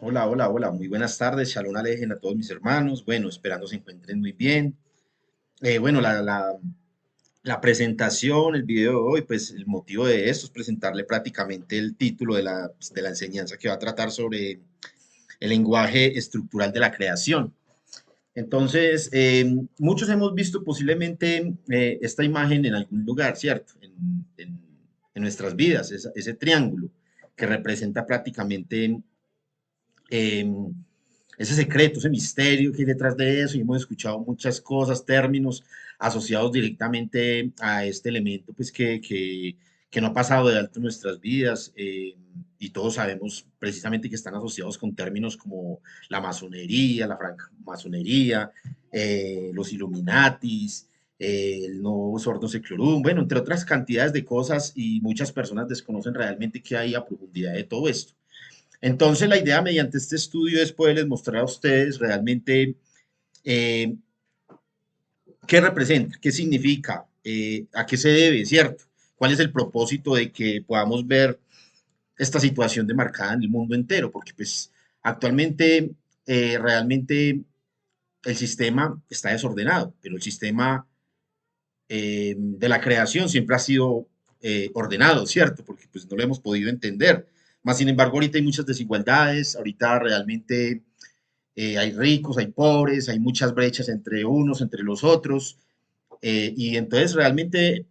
Hola, hola, hola, muy buenas tardes, Shalom Alejen a todos mis hermanos, bueno, esperando se encuentren muy bien. Bueno, la presentación, el video de hoy, pues el motivo de esto es presentarle prácticamente el título de la enseñanza que va a tratar sobre el lenguaje estructural de la creación. Entonces, muchos hemos visto posiblemente esta imagen en algún lugar, ¿cierto? En nuestras vidas, ese triángulo que representa prácticamente eh, ese secreto, ese misterio que hay detrás de eso, y hemos escuchado muchas cosas, términos asociados directamente a este elemento, pues que no ha pasado de alto en nuestras vidas, y todos sabemos precisamente que están asociados con términos como la masonería, la francmasonería, los Illuminatis, el nuevo sordo seclorum, bueno, entre otras cantidades de cosas, y muchas personas desconocen realmente qué hay a profundidad de todo esto. Entonces, la idea mediante este estudio es poderles mostrar a ustedes realmente eh, qué representa, qué significa, a qué se debe, ¿cierto? ¿Cuál es el propósito de que podamos ver esta situación demarcada en el mundo entero? Porque pues actualmente realmente el sistema está desordenado, pero el sistema de la creación siempre ha sido ordenado, ¿cierto? Porque pues no lo hemos podido entender. Más sin embargo, ahorita hay muchas desigualdades, ahorita realmente hay ricos, hay pobres, hay muchas brechas entre unos, entre los otros, y entonces realmente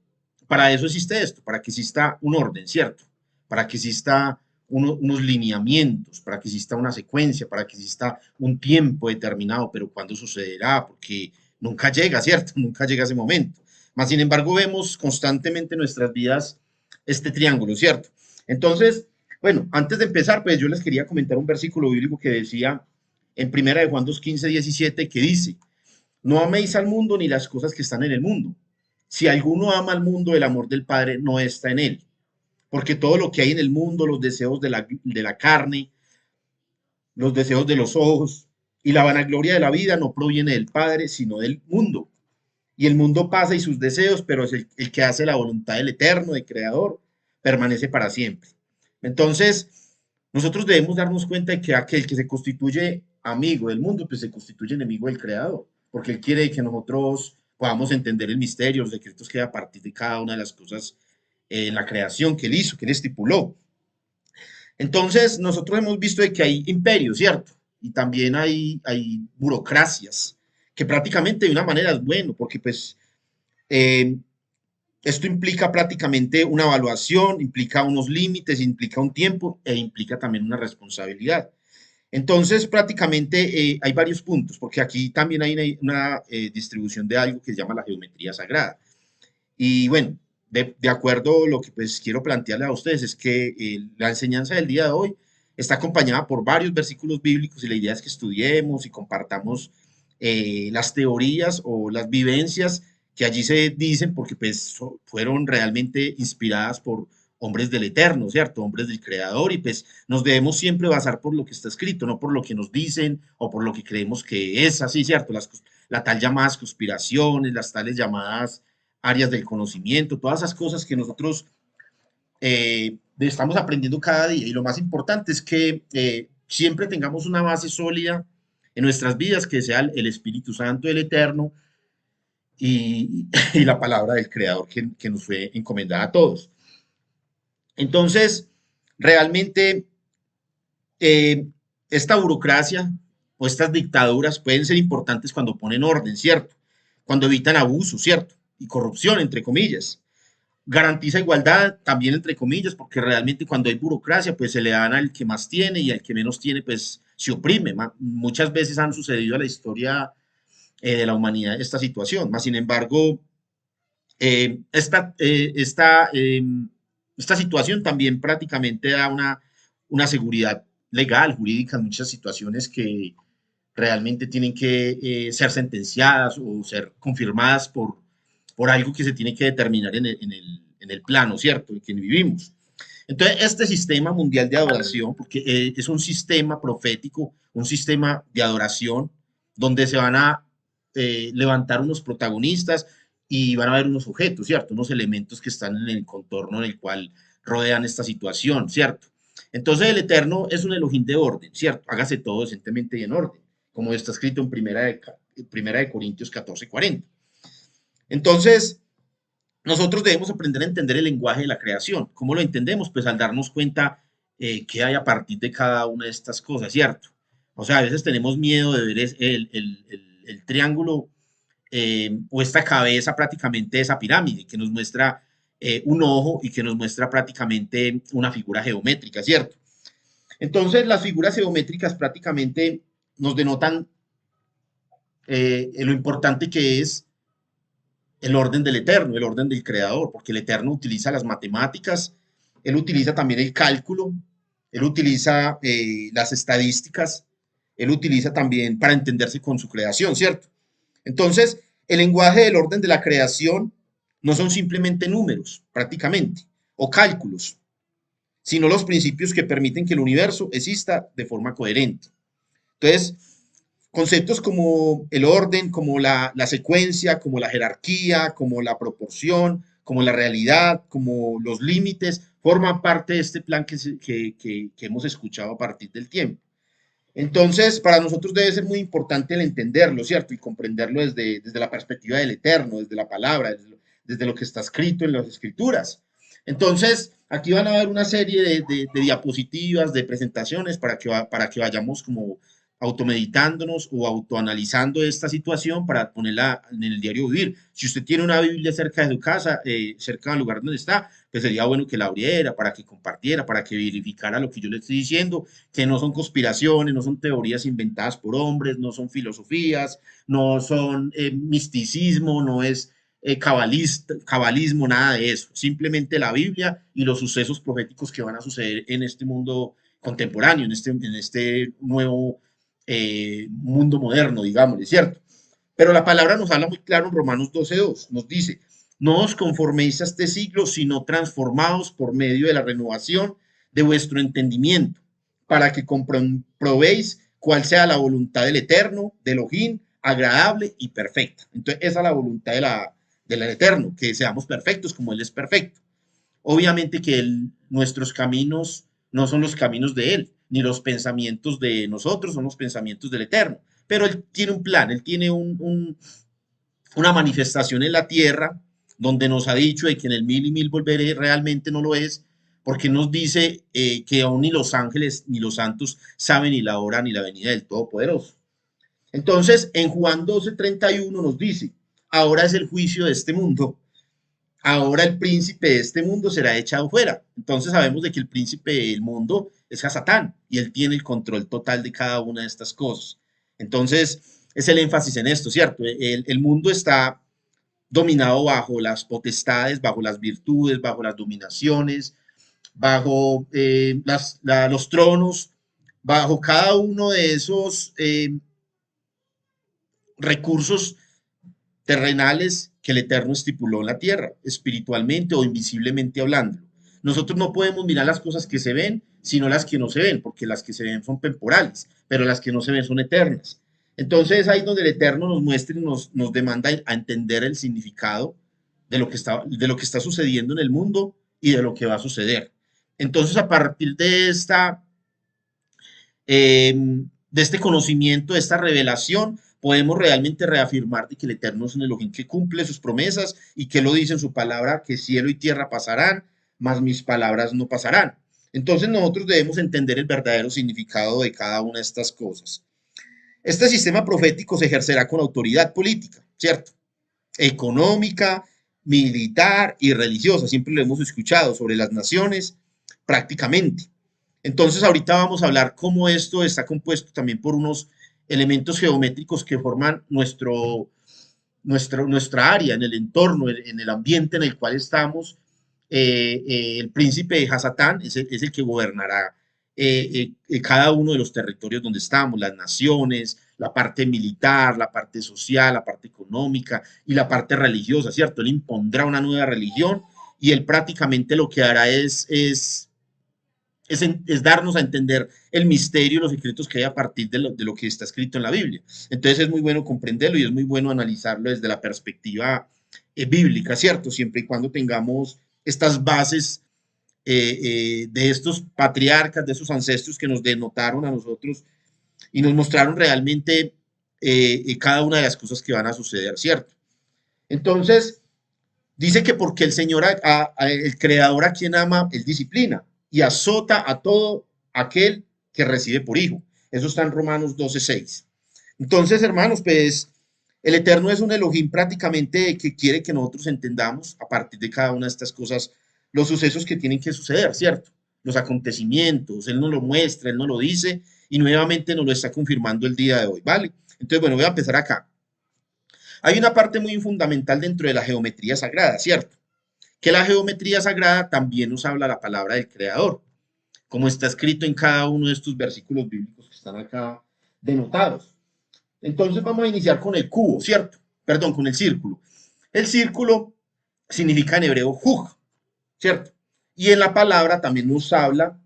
para eso existe esto, para que exista un orden, ¿cierto? Para que exista unos lineamientos, para que exista una secuencia, para que exista un tiempo determinado, pero ¿cuándo sucederá? Porque nunca llega, ¿cierto? Nunca llega ese momento. Más sin embargo, vemos constantemente en nuestras vidas este triángulo, ¿cierto? Entonces, bueno, antes de empezar, pues yo les quería comentar un versículo bíblico que decía en Primera de Juan 2, 15, 17, que dice: no améis al mundo ni las cosas que están en el mundo. Si alguno ama al mundo, el amor del Padre no está en él. Porque todo lo que hay en el mundo, los deseos de la carne, los deseos de los ojos y la vanagloria de la vida no proviene del Padre, sino del mundo. Y el mundo pasa y sus deseos, pero es el que hace la voluntad del Eterno, del Creador, permanece para siempre. Entonces, nosotros debemos darnos cuenta de que aquel que se constituye amigo del mundo, pues se constituye enemigo del Creador, porque Él quiere que nosotros podamos entender el misterio, los secretos que hay a partir de cada una de las cosas en la creación que Él hizo, que Él estipuló. Entonces, nosotros hemos visto de que hay imperios, ¿cierto? Y también hay burocracias, que prácticamente de una manera es bueno, porque pues eh, esto implica prácticamente una evaluación, implica unos límites, implica un tiempo e implica también una responsabilidad. Entonces, prácticamente hay varios puntos, porque aquí también hay una distribución de algo que se llama la geometría sagrada. Y bueno, de acuerdo a lo que pues quiero plantearle a ustedes es que la enseñanza del día de hoy está acompañada por varios versículos bíblicos, y la idea es que estudiemos y compartamos las teorías o las vivencias que allí se dicen, porque pues fueron realmente inspiradas por hombres del Eterno, ¿cierto? Hombres del Creador, y pues nos debemos siempre basar por lo que está escrito, no por lo que nos dicen o por lo que creemos que es así, ¿cierto? La tal llamadas conspiraciones, las tales llamadas áreas del conocimiento, todas esas cosas que nosotros estamos aprendiendo cada día. Y lo más importante es que siempre tengamos una base sólida en nuestras vidas, que sea el Espíritu Santo, el Eterno, y la palabra del Creador que nos fue encomendada a todos. Entonces, realmente eh, esta burocracia o estas dictaduras pueden ser importantes cuando ponen orden, ¿cierto? Cuando evitan abuso, ¿cierto? Y corrupción, entre comillas. Garantiza igualdad también, entre comillas, porque realmente cuando hay burocracia, pues se le dan al que más tiene, y al que menos tiene, pues se oprime. Muchas veces han sucedido a la historia de la humanidad esta situación. Más sin embargo, eh, esta, eh, esta, eh, esta situación también prácticamente da una seguridad legal, jurídica, en muchas situaciones que realmente tienen que ser sentenciadas o ser confirmadas por algo que se tiene que determinar en el plano, ¿cierto?, en que vivimos. Entonces, este sistema mundial de adoración, porque es un sistema profético, un sistema de adoración, donde se van a levantar unos protagonistas y van a haber unos objetos, ¿cierto? Unos elementos que están en el contorno en el cual rodean esta situación, ¿cierto? Entonces el Eterno es un Elohim de orden, ¿cierto? Hágase todo decentemente y en orden, como está escrito en primera de Corintios 14:40. Entonces, nosotros debemos aprender a entender el lenguaje de la creación. ¿Cómo lo entendemos? Pues al darnos cuenta qué hay a partir de cada una de estas cosas, ¿cierto? O sea, a veces tenemos miedo de ver el triángulo o esta cabeza prácticamente de esa pirámide que nos muestra un ojo y que nos muestra prácticamente una figura geométrica, ¿cierto? Entonces, las figuras geométricas prácticamente nos denotan lo importante que es el orden del eterno, el orden del creador, porque el eterno utiliza las matemáticas, él utiliza también el cálculo, él utiliza las estadísticas, él utiliza también para entenderse con su creación, ¿cierto? Entonces, el lenguaje del orden de la creación no son simplemente números, prácticamente, o cálculos, sino los principios que permiten que el universo exista de forma coherente. Entonces, conceptos como el orden, como la secuencia, como la jerarquía, como la proporción, como la realidad, como los límites, forman parte de este plan que hemos escuchado a partir del tiempo. Entonces, para nosotros debe ser muy importante el entenderlo, ¿cierto? Y comprenderlo desde la perspectiva del Eterno, desde la palabra, desde lo que está escrito en las Escrituras. Entonces, aquí van a ver una serie de diapositivas, de presentaciones para que vayamos como automeditándonos o autoanalizando esta situación para ponerla en el diario vivir. Si usted tiene una Biblia cerca de su casa, cerca del lugar donde está, pues sería bueno que la abriera, para que compartiera, para que verificara lo que yo le estoy diciendo, que no son conspiraciones, no son teorías inventadas por hombres, no son filosofías, no son misticismo, no es cabalismo, nada de eso. Simplemente la Biblia y los sucesos proféticos que van a suceder en este mundo contemporáneo, en este nuevo mundo moderno, digamos, ¿cierto? Pero la palabra nos habla muy claro en Romanos 12:2, nos dice, no os conforméis a este siglo, sino transformados por medio de la renovación de vuestro entendimiento, para que comprobéis cuál sea la voluntad del Eterno, del Elohim, agradable y perfecta. Entonces, esa es la voluntad del Eterno, que seamos perfectos como Él es perfecto. Obviamente que nuestros caminos no son los caminos de Él, ni los pensamientos de nosotros son los pensamientos del Eterno. Pero Él tiene un plan, Él tiene una manifestación en la tierra donde nos ha dicho de que en el mil y mil volveré, realmente no lo es, porque nos dice que aún ni los ángeles ni los santos saben ni la hora ni la venida del Todopoderoso. Entonces, en Juan 12:31 nos dice, ahora es el juicio de este mundo, ahora el príncipe de este mundo será echado fuera. Entonces sabemos de que el príncipe del mundo es Satán y él tiene el control total de cada una de estas cosas. Entonces es el énfasis en esto, ¿cierto? El mundo está dominado bajo las potestades, bajo las virtudes, bajo las dominaciones, bajo los tronos, bajo cada uno de esos recursos terrenales que el Eterno estipuló en la tierra, espiritualmente o invisiblemente hablando. Nosotros no podemos mirar las cosas que se ven, sino las que no se ven, porque las que se ven son temporales, pero las que no se ven son eternas. Entonces ahí es donde el Eterno nos muestra y nos demanda a entender el significado de lo que está sucediendo en el mundo y de lo que va a suceder. Entonces, a partir de este conocimiento, de esta revelación, podemos realmente reafirmar de que el Eterno es un Elohim que cumple sus promesas y que lo dice en su palabra, que cielo y tierra pasarán, mas mis palabras no pasarán. Entonces nosotros debemos entender el verdadero significado de cada una de estas cosas. Este sistema profético se ejercerá con autoridad política, ¿cierto? Económica, militar y religiosa. Siempre lo hemos escuchado sobre las naciones, prácticamente. Entonces, ahorita vamos a hablar cómo esto está compuesto también por unos elementos geométricos que forman nuestra área, en el entorno, en el ambiente en el cual estamos. El príncipe de Hasatán es el que gobernará cada uno de los territorios donde estamos, las naciones, la parte militar, la parte social, la parte económica y la parte religiosa, ¿cierto? Él impondrá una nueva religión y él prácticamente lo que hará es darnos a entender el misterio, los secretos que hay a partir de lo que está escrito en la Biblia. Entonces es muy bueno comprenderlo y es muy bueno analizarlo desde la perspectiva bíblica, ¿cierto? Siempre y cuando tengamos estas bases de estos patriarcas, de esos ancestros que nos denotaron a nosotros y nos mostraron realmente cada una de las cosas que van a suceder, ¿cierto? Entonces, dice que porque el Señor, el Creador a quien ama, Él disciplina y azota a todo aquel que recibe por hijo. Eso está en Romanos 12:6. Entonces, hermanos, pues el Eterno es un Elohim prácticamente que quiere que nosotros entendamos a partir de cada una de estas cosas los sucesos que tienen que suceder, ¿cierto? Los acontecimientos, Él nos lo muestra, Él nos lo dice y nuevamente nos lo está confirmando el día de hoy, ¿vale? Entonces, bueno, voy a empezar acá. Hay una parte muy fundamental dentro de la geometría sagrada, ¿cierto? Que la geometría sagrada también nos habla la palabra del Creador, como está escrito en cada uno de estos versículos bíblicos que están acá denotados. Entonces vamos a iniciar con el cubo, ¿cierto? Perdón, con el círculo. El círculo significa en hebreo Jug, ¿cierto? Y en la palabra también nos habla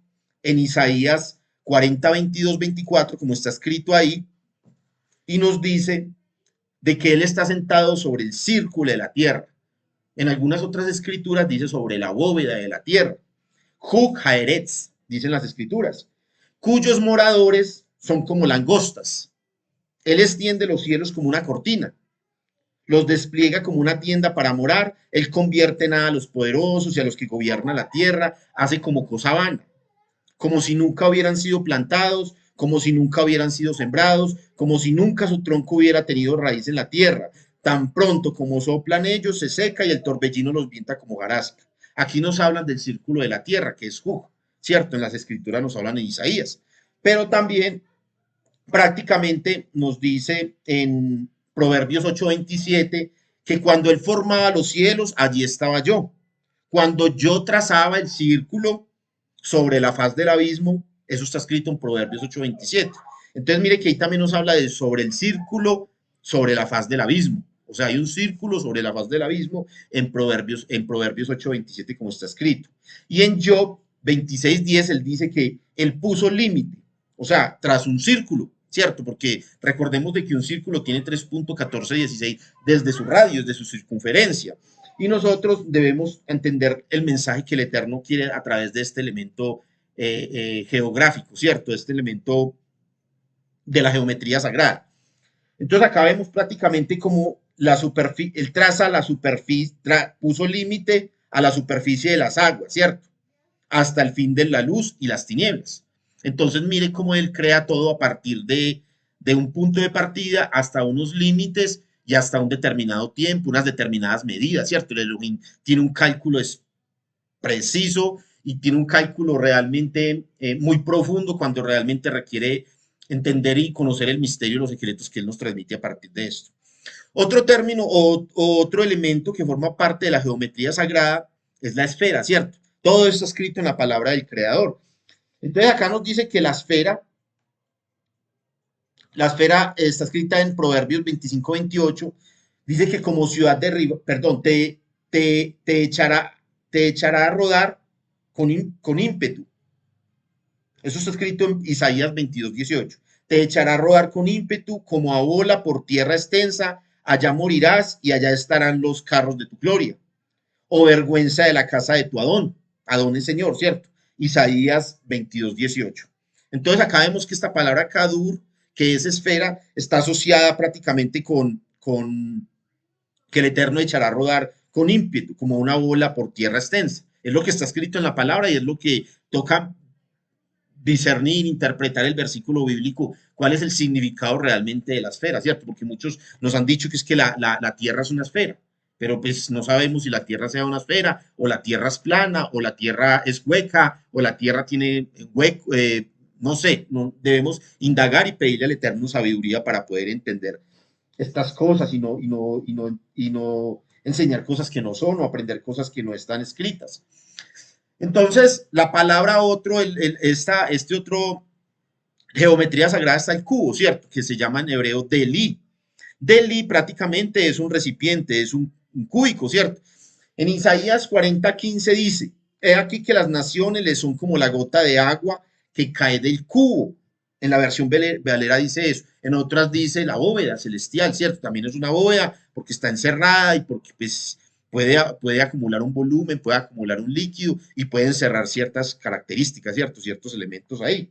en Isaías 40, 22, 24, como está escrito ahí, y nos dice de que Él está sentado sobre el círculo de la tierra. En algunas otras escrituras dice sobre la bóveda de la tierra. Jug Haeretz, dicen las escrituras, cuyos moradores son como langostas. Él extiende los cielos como una cortina, los despliega como una tienda para morar, Él convierte en nada a los poderosos y a los que gobiernan la tierra, hace como cosa vana, como si nunca hubieran sido plantados, como si nunca hubieran sido sembrados, como si nunca su tronco hubiera tenido raíz en la tierra. Tan pronto como soplan ellos, se seca y el torbellino los vienta como garasca. Aquí nos hablan del círculo de la tierra, que es Jug, ¿cierto? En las escrituras nos hablan en Isaías. Pero también prácticamente nos dice en Proverbios 8:27 que cuando él formaba los cielos, allí estaba yo. Cuando yo trazaba el círculo sobre la faz del abismo, eso está escrito en Proverbios 8:27. Entonces mire que ahí también nos habla de sobre el círculo sobre la faz del abismo. O sea, hay un círculo sobre la faz del abismo en Proverbios 8:27 como está escrito. Y en Job 26:10 él dice que él puso límite, o sea, tras un círculo, ¿cierto? Porque recordemos de que un círculo tiene 3.1416 desde su radio, desde su circunferencia. Y nosotros debemos entender el mensaje que el Eterno quiere a través de este elemento geográfico, ¿cierto? Este elemento de la geometría sagrada. Entonces acá vemos prácticamente como la superficie, él traza la superficie, puso límite a la superficie de las aguas, ¿cierto? Hasta el fin de la luz y las tinieblas. Entonces mire cómo él crea todo a partir de un punto de partida hasta unos límites y hasta un determinado tiempo, unas determinadas medidas, ¿cierto? El Elohim tiene un cálculo preciso y tiene un cálculo realmente muy profundo cuando realmente requiere entender y conocer el misterio y los secretos que él nos transmite a partir de esto. Otro término o otro elemento que forma parte de la geometría sagrada es la esfera, ¿cierto? Todo esto escrito en la palabra del Creador. Entonces acá nos dice que la esfera está escrita en Proverbios 25:28, dice que como ciudad derriba, perdón, te echará a rodar con ímpetu. Eso está escrito en Isaías 22:18. Te echará a rodar con ímpetu como a bola por tierra extensa, allá morirás y allá estarán los carros de tu gloria. O vergüenza de la casa de tu Adón. Adón es Señor, ¿cierto? Isaías 22:18. Entonces acá vemos que esta palabra Kadur, que es esfera, está asociada prácticamente con que el Eterno echará a rodar con ímpetu, como una bola por tierra extensa. Es lo que está escrito en la palabra y es lo que toca discernir, interpretar el versículo bíblico, cuál es el significado realmente de la esfera, ¿cierto? Porque muchos nos han dicho que es que la tierra es una esfera, pero pues no sabemos si la tierra sea una esfera, o la tierra es plana, o la tierra es hueca, o la tierra tiene hueco, no sé, no, debemos indagar y pedirle al Eterno sabiduría para poder entender estas cosas y no enseñar cosas que no son o aprender cosas que no están escritas. Entonces, la palabra otro, este otro geometría sagrada está el cubo, ¿cierto? Que se llama en hebreo Deli. Deli prácticamente es un recipiente, es un cúbico, ¿cierto? En Isaías 40:15 dice, he aquí que las naciones le son como la gota de agua que cae del cubo. En la versión Valera dice eso. En otras dice la bóveda celestial, ¿cierto? También es una bóveda porque está encerrada y porque pues puede acumular un volumen, puede acumular un líquido y puede encerrar ciertas características, ciertos elementos ahí.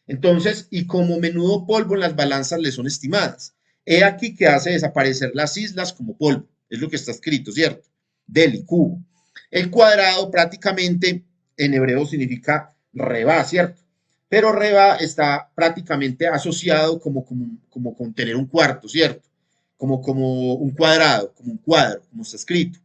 Entonces, y como menudo polvo en las balanzas le son estimadas. He aquí que hace desaparecer las islas como polvo. Es lo que está escrito, ¿cierto? Del y cubo. El cuadrado prácticamente en hebreo significa reba, ¿cierto? Pero reba está prácticamente asociado como con tener un cuarto, ¿cierto? Como un cuadrado, como un cuadro, como está escrito.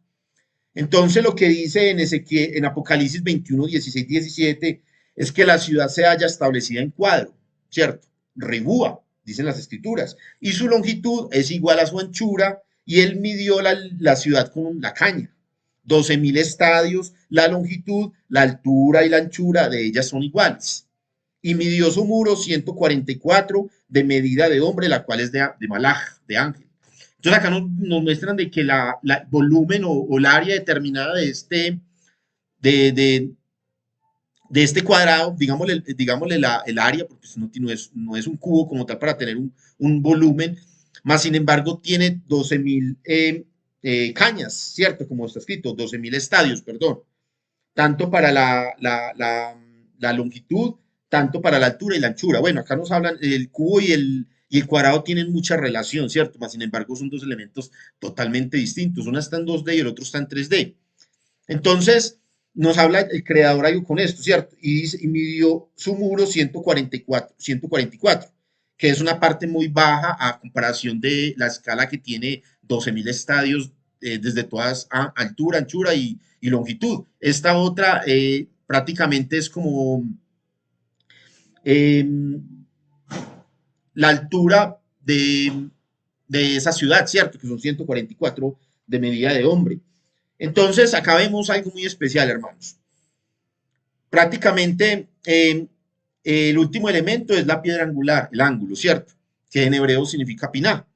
Entonces lo que dice en Apocalipsis 21, 16, 17 es que la ciudad se haya establecida en cuadro, ¿cierto? Ribúa, dicen las escrituras, y su longitud es igual a su anchura, y él midió la ciudad con la caña. 12.000 estadios, la longitud, la altura y la anchura de ellas son iguales. Y midió su muro 144 de medida de hombre, la cual es de malaj, de ángel. Entonces acá nos muestran de que el volumen o el área determinada de, de, de este cuadrado, digámosle el área, porque no es un cubo como tal para tener un volumen, más sin embargo tiene 12.000 cañas, ¿cierto? Como está escrito, 12.000 estadios, perdón, tanto para la longitud, tanto para la altura y la anchura. Bueno, acá nos hablan, el cubo y el cuadrado tienen mucha relación, ¿cierto? Más sin embargo, son dos elementos totalmente distintos. Una está en 2D y el otro está en 3D. Entonces, nos habla el creador algo con esto, ¿cierto? Y midió su muro 144, que es una parte muy baja a comparación de la escala que tiene 12.000 estadios desde todas altura, anchura y longitud. Esta otra prácticamente es como eh, la altura de esa ciudad, ¿cierto? Que son 144 de medida de hombre. Entonces, acá vemos algo muy especial, hermanos. Prácticamente, el último elemento es la piedra angular, el ángulo, ¿cierto? Que en hebreo significa piná.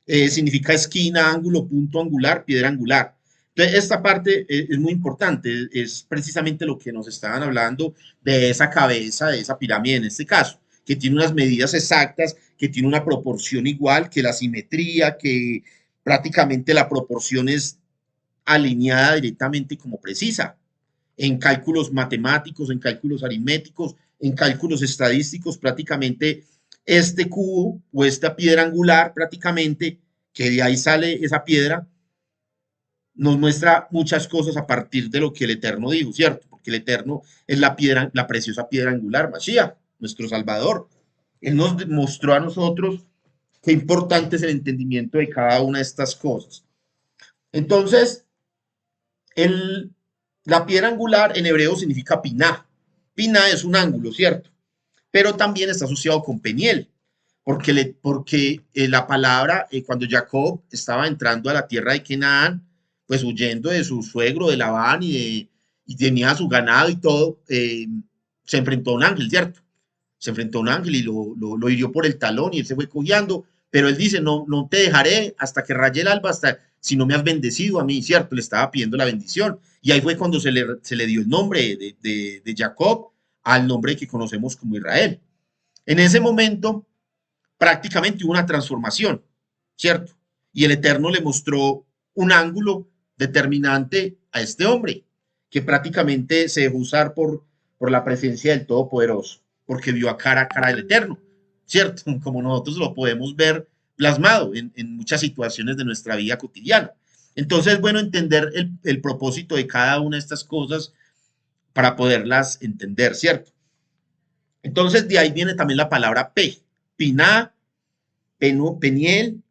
Significa esquina, ángulo, punto angular, piedra angular. Entonces, esta parte es muy importante, es precisamente lo que nos estaban hablando de esa cabeza, de esa pirámide en este caso, que tiene unas medidas exactas, que tiene una proporción igual, que la simetría, que prácticamente la proporción es alineada directamente como precisa en cálculos matemáticos, en cálculos aritméticos, en cálculos estadísticos, prácticamente este cubo o esta piedra angular, prácticamente, que de ahí sale esa piedra, nos muestra muchas cosas a partir de lo que el Eterno dijo, ¿cierto? Porque el Eterno es la piedra, la preciosa piedra angular, Mashiach, nuestro Salvador. Él nos mostró a nosotros qué importante es el entendimiento de cada una de estas cosas. Entonces, el, la piedra angular en hebreo significa piná. Piná es un ángulo, ¿cierto? Pero también está asociado con Peniel, porque la palabra, cuando Jacob estaba entrando a la tierra de Canaán, pues huyendo de su suegro, de Labán y tenía su ganado y todo, se enfrentó a un ángel, ¿cierto? Se enfrentó a un ángel y lo hirió por el talón y él se fue cojeando, pero él dice, no, no te dejaré hasta que raye el alba, hasta si no me has bendecido a mí, ¿cierto? Le estaba pidiendo la bendición. Y ahí fue cuando se le dio el nombre de Jacob al nombre que conocemos como Israel. En ese momento, prácticamente hubo una transformación, ¿cierto? Y el Eterno le mostró un ángulo determinante a este hombre, que prácticamente se dejó usar por la presencia del Todopoderoso, porque vio a cara el Eterno, ¿cierto? Como nosotros lo podemos ver plasmado en muchas situaciones de nuestra vida cotidiana. Entonces es bueno entender el propósito de cada una de estas cosas para poderlas entender, ¿cierto? Entonces de ahí viene también la palabra P, Piná, Peniel,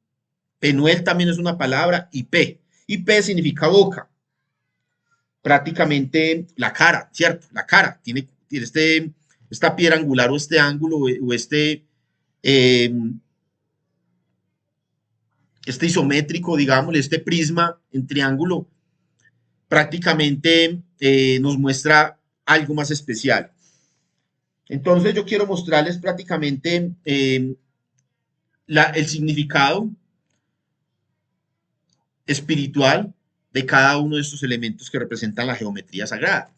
Penuel también es una palabra, y P. Y P significa boca, prácticamente la cara, ¿cierto? La cara, tiene esta piedra angular o este ángulo o eh, este isométrico, digamos, este prisma en triángulo, prácticamente nos muestra algo más especial. Entonces yo quiero mostrarles prácticamente el significado espiritual de cada uno de estos elementos que representan la geometría sagrada.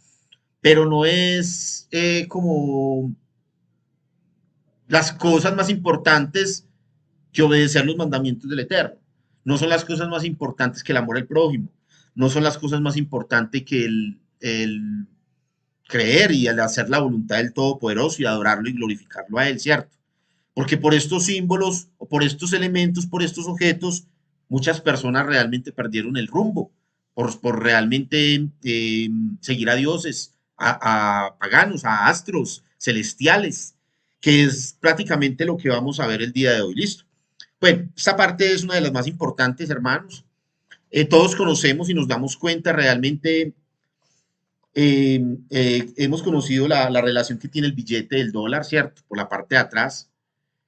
Pero no es como las cosas más importantes que obedecer los mandamientos del Eterno. No son las cosas más importantes que el amor al prójimo. no son las cosas más importantes que el creer y el hacer la voluntad del Todopoderoso y adorarlo y glorificarlo a Él, ¿cierto? Porque por estos símbolos o por estos elementos, por estos objetos, muchas personas realmente perdieron el rumbo, por realmente seguir a dioses, a paganos, a astros celestiales, que es prácticamente lo que vamos a ver el día de hoy. Listo. Bueno, esta parte es una de las más importantes, hermanos. Todos conocemos y nos damos cuenta realmente, hemos conocido la relación que tiene el billete del dólar, ¿cierto? Por la parte de atrás,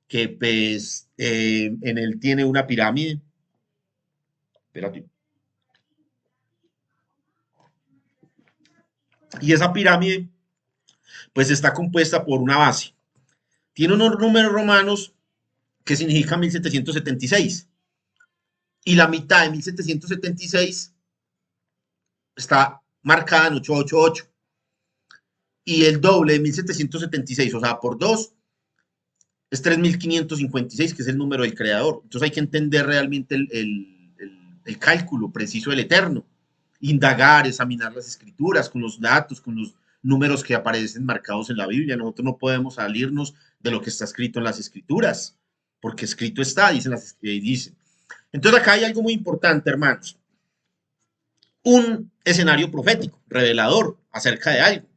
que pues en él tiene una pirámide. Espérate. Y esa pirámide pues está compuesta por una base. Tiene unos números romanos que significan 1776. Y la mitad de 1776 está marcada en 888. Y el doble de 1776, o sea, por 2, es 3556, que es el número del creador. Entonces hay que entender realmente el cálculo preciso del Eterno, indagar, examinar las escrituras con los datos, con los números que aparecen marcados en la Biblia. Nosotros no podemos salirnos de lo que está escrito en las escrituras, porque escrito está, dicen. Entonces acá hay algo muy importante, hermanos. Un escenario profético, revelador acerca de algo.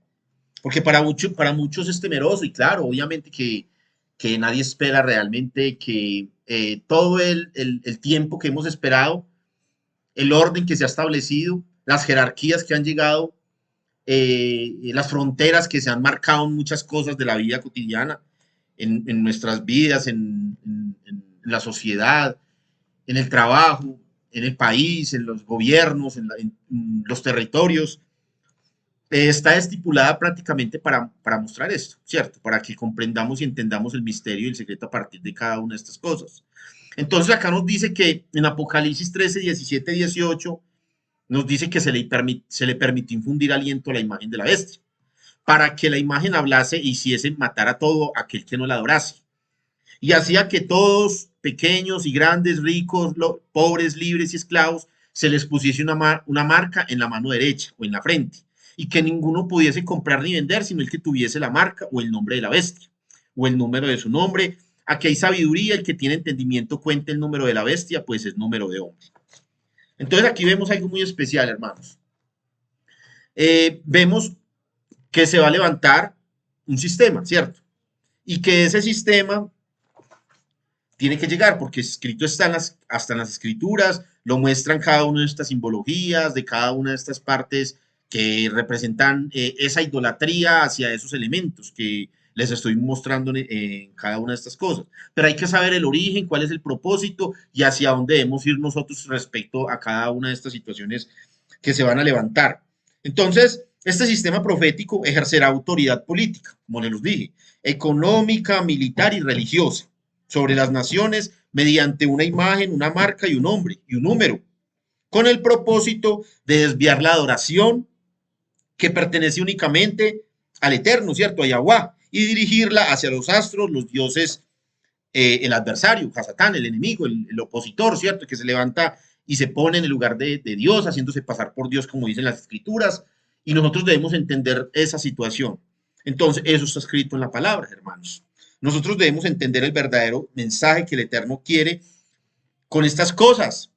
Porque para muchos es temeroso y claro, obviamente que nadie espera realmente que todo el tiempo que hemos esperado, el orden que se ha establecido, las jerarquías que han llegado, las fronteras que se han marcado en muchas cosas de la vida cotidiana, en nuestras vidas, en la sociedad, en el trabajo, en el país, en los gobiernos, en los territorios, está estipulada prácticamente para mostrar esto, ¿cierto? Para que comprendamos y entendamos el misterio y el secreto a partir de cada una de estas cosas. Entonces acá nos dice que en Apocalipsis 13, 17, 18, nos dice que se le permitió infundir aliento a la imagen de la bestia, para que la imagen hablase e hiciese matar a todo aquel que no la adorase. Y hacía que todos, pequeños y grandes, ricos, pobres, libres y esclavos, se les pusiese una marca en la mano derecha o en la frente, y que ninguno pudiese comprar ni vender, sino el que tuviese la marca o el nombre de la bestia, o el número de su nombre. Aquí hay sabiduría, el que tiene entendimiento cuenta el número de la bestia, pues es número de hombre. Entonces aquí vemos algo muy especial, hermanos. Vemos que se va a levantar un sistema, ¿cierto? Y que ese sistema tiene que llegar, porque escrito está hasta en las escrituras, lo muestran cada una de estas simbologías, de cada una de estas partes que representan esa idolatría hacia esos elementos que les estoy mostrando en cada una de estas cosas. Pero hay que saber el origen, cuál es el propósito y hacia dónde debemos ir nosotros respecto a cada una de estas situaciones que se van a levantar. Entonces, este sistema profético ejercerá autoridad política, como les dije, económica, militar y religiosa sobre las naciones mediante una imagen, una marca y un nombre y un número, con el propósito de desviar la adoración que pertenece únicamente al Eterno, ¿cierto? A Yahweh, y dirigirla hacia los astros, los dioses, el adversario, Hasatán, el enemigo, el opositor, ¿cierto? Que se levanta y se pone en el lugar de Dios, haciéndose pasar por Dios, como dicen las escrituras, y nosotros debemos entender esa situación. Entonces, eso está escrito en la palabra, hermanos. Nosotros debemos entender el verdadero mensaje que el Eterno quiere con estas cosas.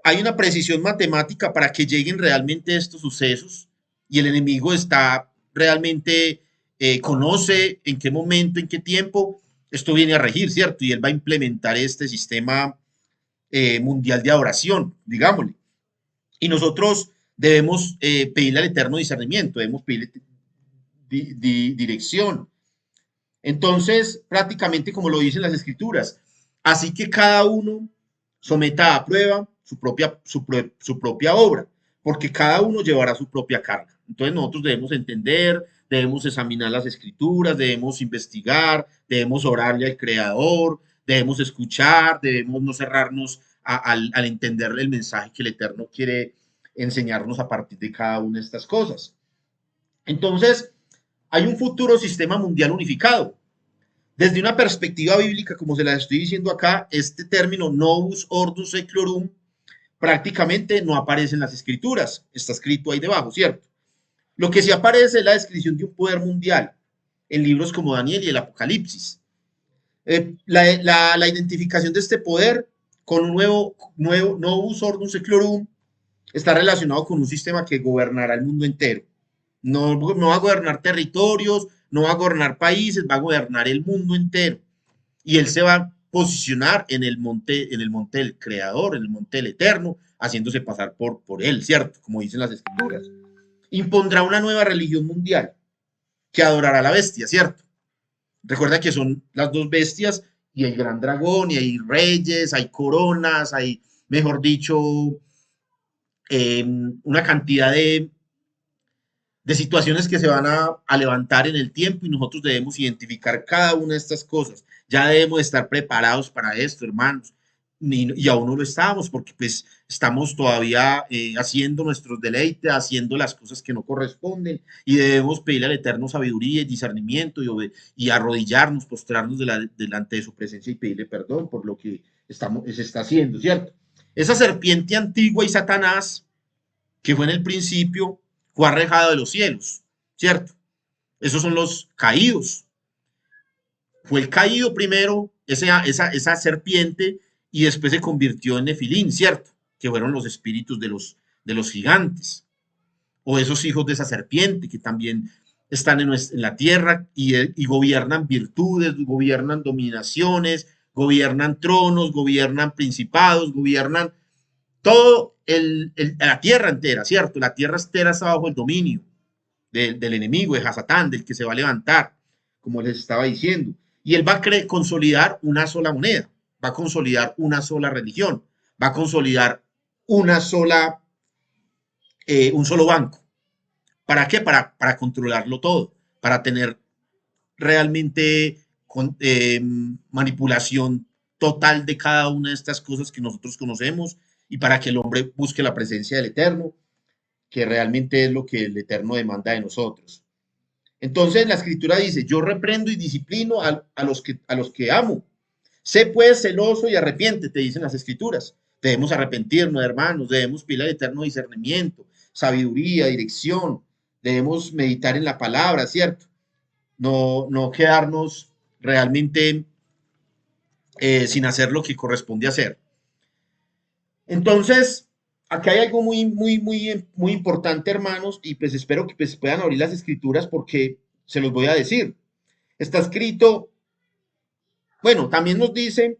Hay una precisión matemática para que lleguen realmente estos sucesos y el enemigo está realmente, conoce en qué momento, en qué tiempo esto viene a regir, ¿cierto? Y él va a implementar este sistema mundial de adoración, digámosle. Y nosotros debemos pedirle al Eterno discernimiento, debemos pedirle dirección. Entonces, prácticamente como lo dicen las escrituras, así que cada uno someta a prueba su propia obra, porque cada uno llevará su propia carga. Entonces nosotros debemos entender, debemos examinar las escrituras, debemos investigar, debemos orarle al Creador, debemos escuchar, debemos no cerrarnos al entender el mensaje que el Eterno quiere enseñarnos a partir de cada una de estas cosas. Entonces, hay un futuro sistema mundial unificado. Desde una perspectiva bíblica, como se la estoy diciendo acá, este término novus ordus seclorum prácticamente no aparece en las escrituras, está escrito ahí debajo, ¿cierto? Lo que sí aparece es la descripción de un poder mundial en libros como Daniel y el Apocalipsis. La identificación de este poder con un nuevo Novus Ordinum Seclorum está relacionado con un sistema que gobernará el mundo entero. No va a gobernar territorios, no va a gobernar países, va a gobernar el mundo entero. Y él se va a posicionar en el monte del Creador, en el monte del Eterno, haciéndose pasar por él, ¿cierto? Como dicen las escrituras. Impondrá una nueva religión mundial que adorará a la bestia, ¿cierto? Recuerda que son las dos bestias y el gran dragón, y hay reyes, hay coronas, hay, mejor dicho, una cantidad de situaciones que se van a levantar en el tiempo y nosotros debemos identificar cada una de estas cosas. Ya debemos estar preparados para esto, hermanos. Y aún no lo estamos porque pues estamos todavía haciendo nuestros deleites, haciendo las cosas que no corresponden y debemos pedirle al Eterno sabiduría y discernimiento y arrodillarnos, postrarnos delante de su presencia y pedirle perdón por lo que se está haciendo, ¿cierto? Esa serpiente antigua y Satanás que fue en el principio, fue arrejado de los cielos, ¿cierto? Esos son los caídos. Fue el caído primero, esa serpiente, y después se convirtió en Nefilín, ¿cierto? Que fueron los espíritus de los gigantes, o esos hijos de esa serpiente que también están en la tierra y gobiernan virtudes, gobiernan dominaciones, gobiernan tronos, gobiernan principados, gobiernan todo la tierra entera, ¿cierto? La tierra entera está bajo el dominio del enemigo, de Hasatán, del que se va a levantar, como les estaba diciendo. Y él va a consolidar una sola moneda, va a consolidar una sola religión, va a consolidar un solo banco. ¿Para qué? Para controlarlo todo, para tener realmente manipulación total de cada una de estas cosas que nosotros conocemos y para que el hombre busque la presencia del Eterno, que realmente es lo que el Eterno demanda de nosotros. Entonces la escritura dice, yo reprendo y disciplino a los que amo. Sé pues celoso y arrepiéntete, dicen las escrituras. Debemos arrepentirnos, hermanos, debemos pedir al Eterno discernimiento, sabiduría, dirección, debemos meditar en la palabra, ¿cierto? No quedarnos realmente sin hacer lo que corresponde hacer. Entonces, acá hay algo muy importante, hermanos, y pues espero que pues, puedan abrir las escrituras porque se los voy a decir. Está escrito, bueno, también nos dice,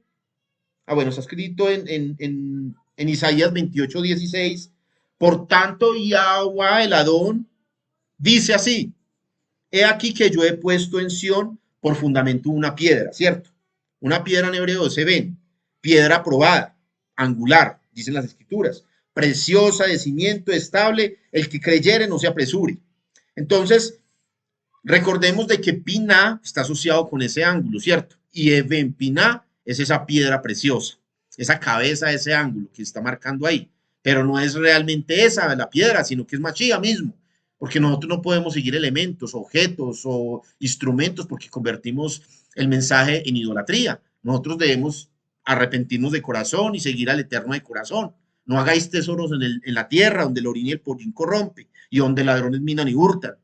bueno, está escrito en Isaías 28:16, por tanto, Yahweh el Adón dice así, he aquí que yo he puesto en Sión por fundamento una piedra, ¿cierto? Una piedra en hebreo se ven, piedra probada, angular, dicen las escrituras, preciosa, de cimiento estable, el que creyere no se apresure. Entonces, recordemos de que Piná está asociado con ese ángulo, ¿cierto? Y Eben Piná es esa piedra preciosa, esa cabeza de ese ángulo que está marcando ahí. Pero no es realmente esa la piedra, sino que es Machía mismo porque nosotros no podemos seguir elementos, objetos o instrumentos porque convertimos el mensaje en idolatría. Nosotros debemos arrepentirnos de corazón y seguir al Eterno de corazón. No hagáis tesoros en la tierra donde el orín y el pollín corrompe y donde ladrones minan y hurtan,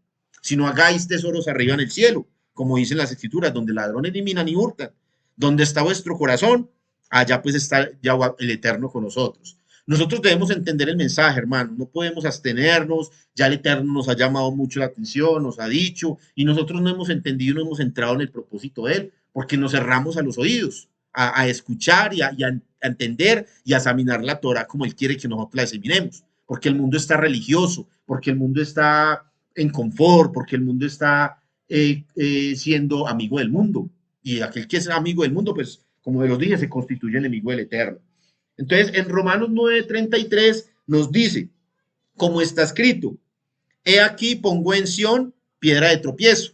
sino hagáis tesoros arriba en el cielo, como dicen las escrituras, donde ladrones ni minan ni hurtan. Donde está vuestro corazón, allá pues está ya el Eterno con nosotros. Nosotros debemos entender el mensaje, hermano. No podemos abstenernos. Ya el Eterno nos ha llamado mucho la atención, nos ha dicho, y nosotros no hemos entendido, no hemos entrado en el propósito de él, porque nos cerramos a los oídos, a escuchar y a entender y a examinar la Torah como él quiere que nosotros la examinemos. Porque el mundo está religioso, porque el mundo está en confort, porque el mundo está siendo amigo del mundo. Y aquel que es amigo del mundo, pues, como de los dije, se constituye enemigo del Eterno. Entonces, en Romanos 9:33 nos dice, como está escrito, he aquí pongo en Sión piedra de tropiezo.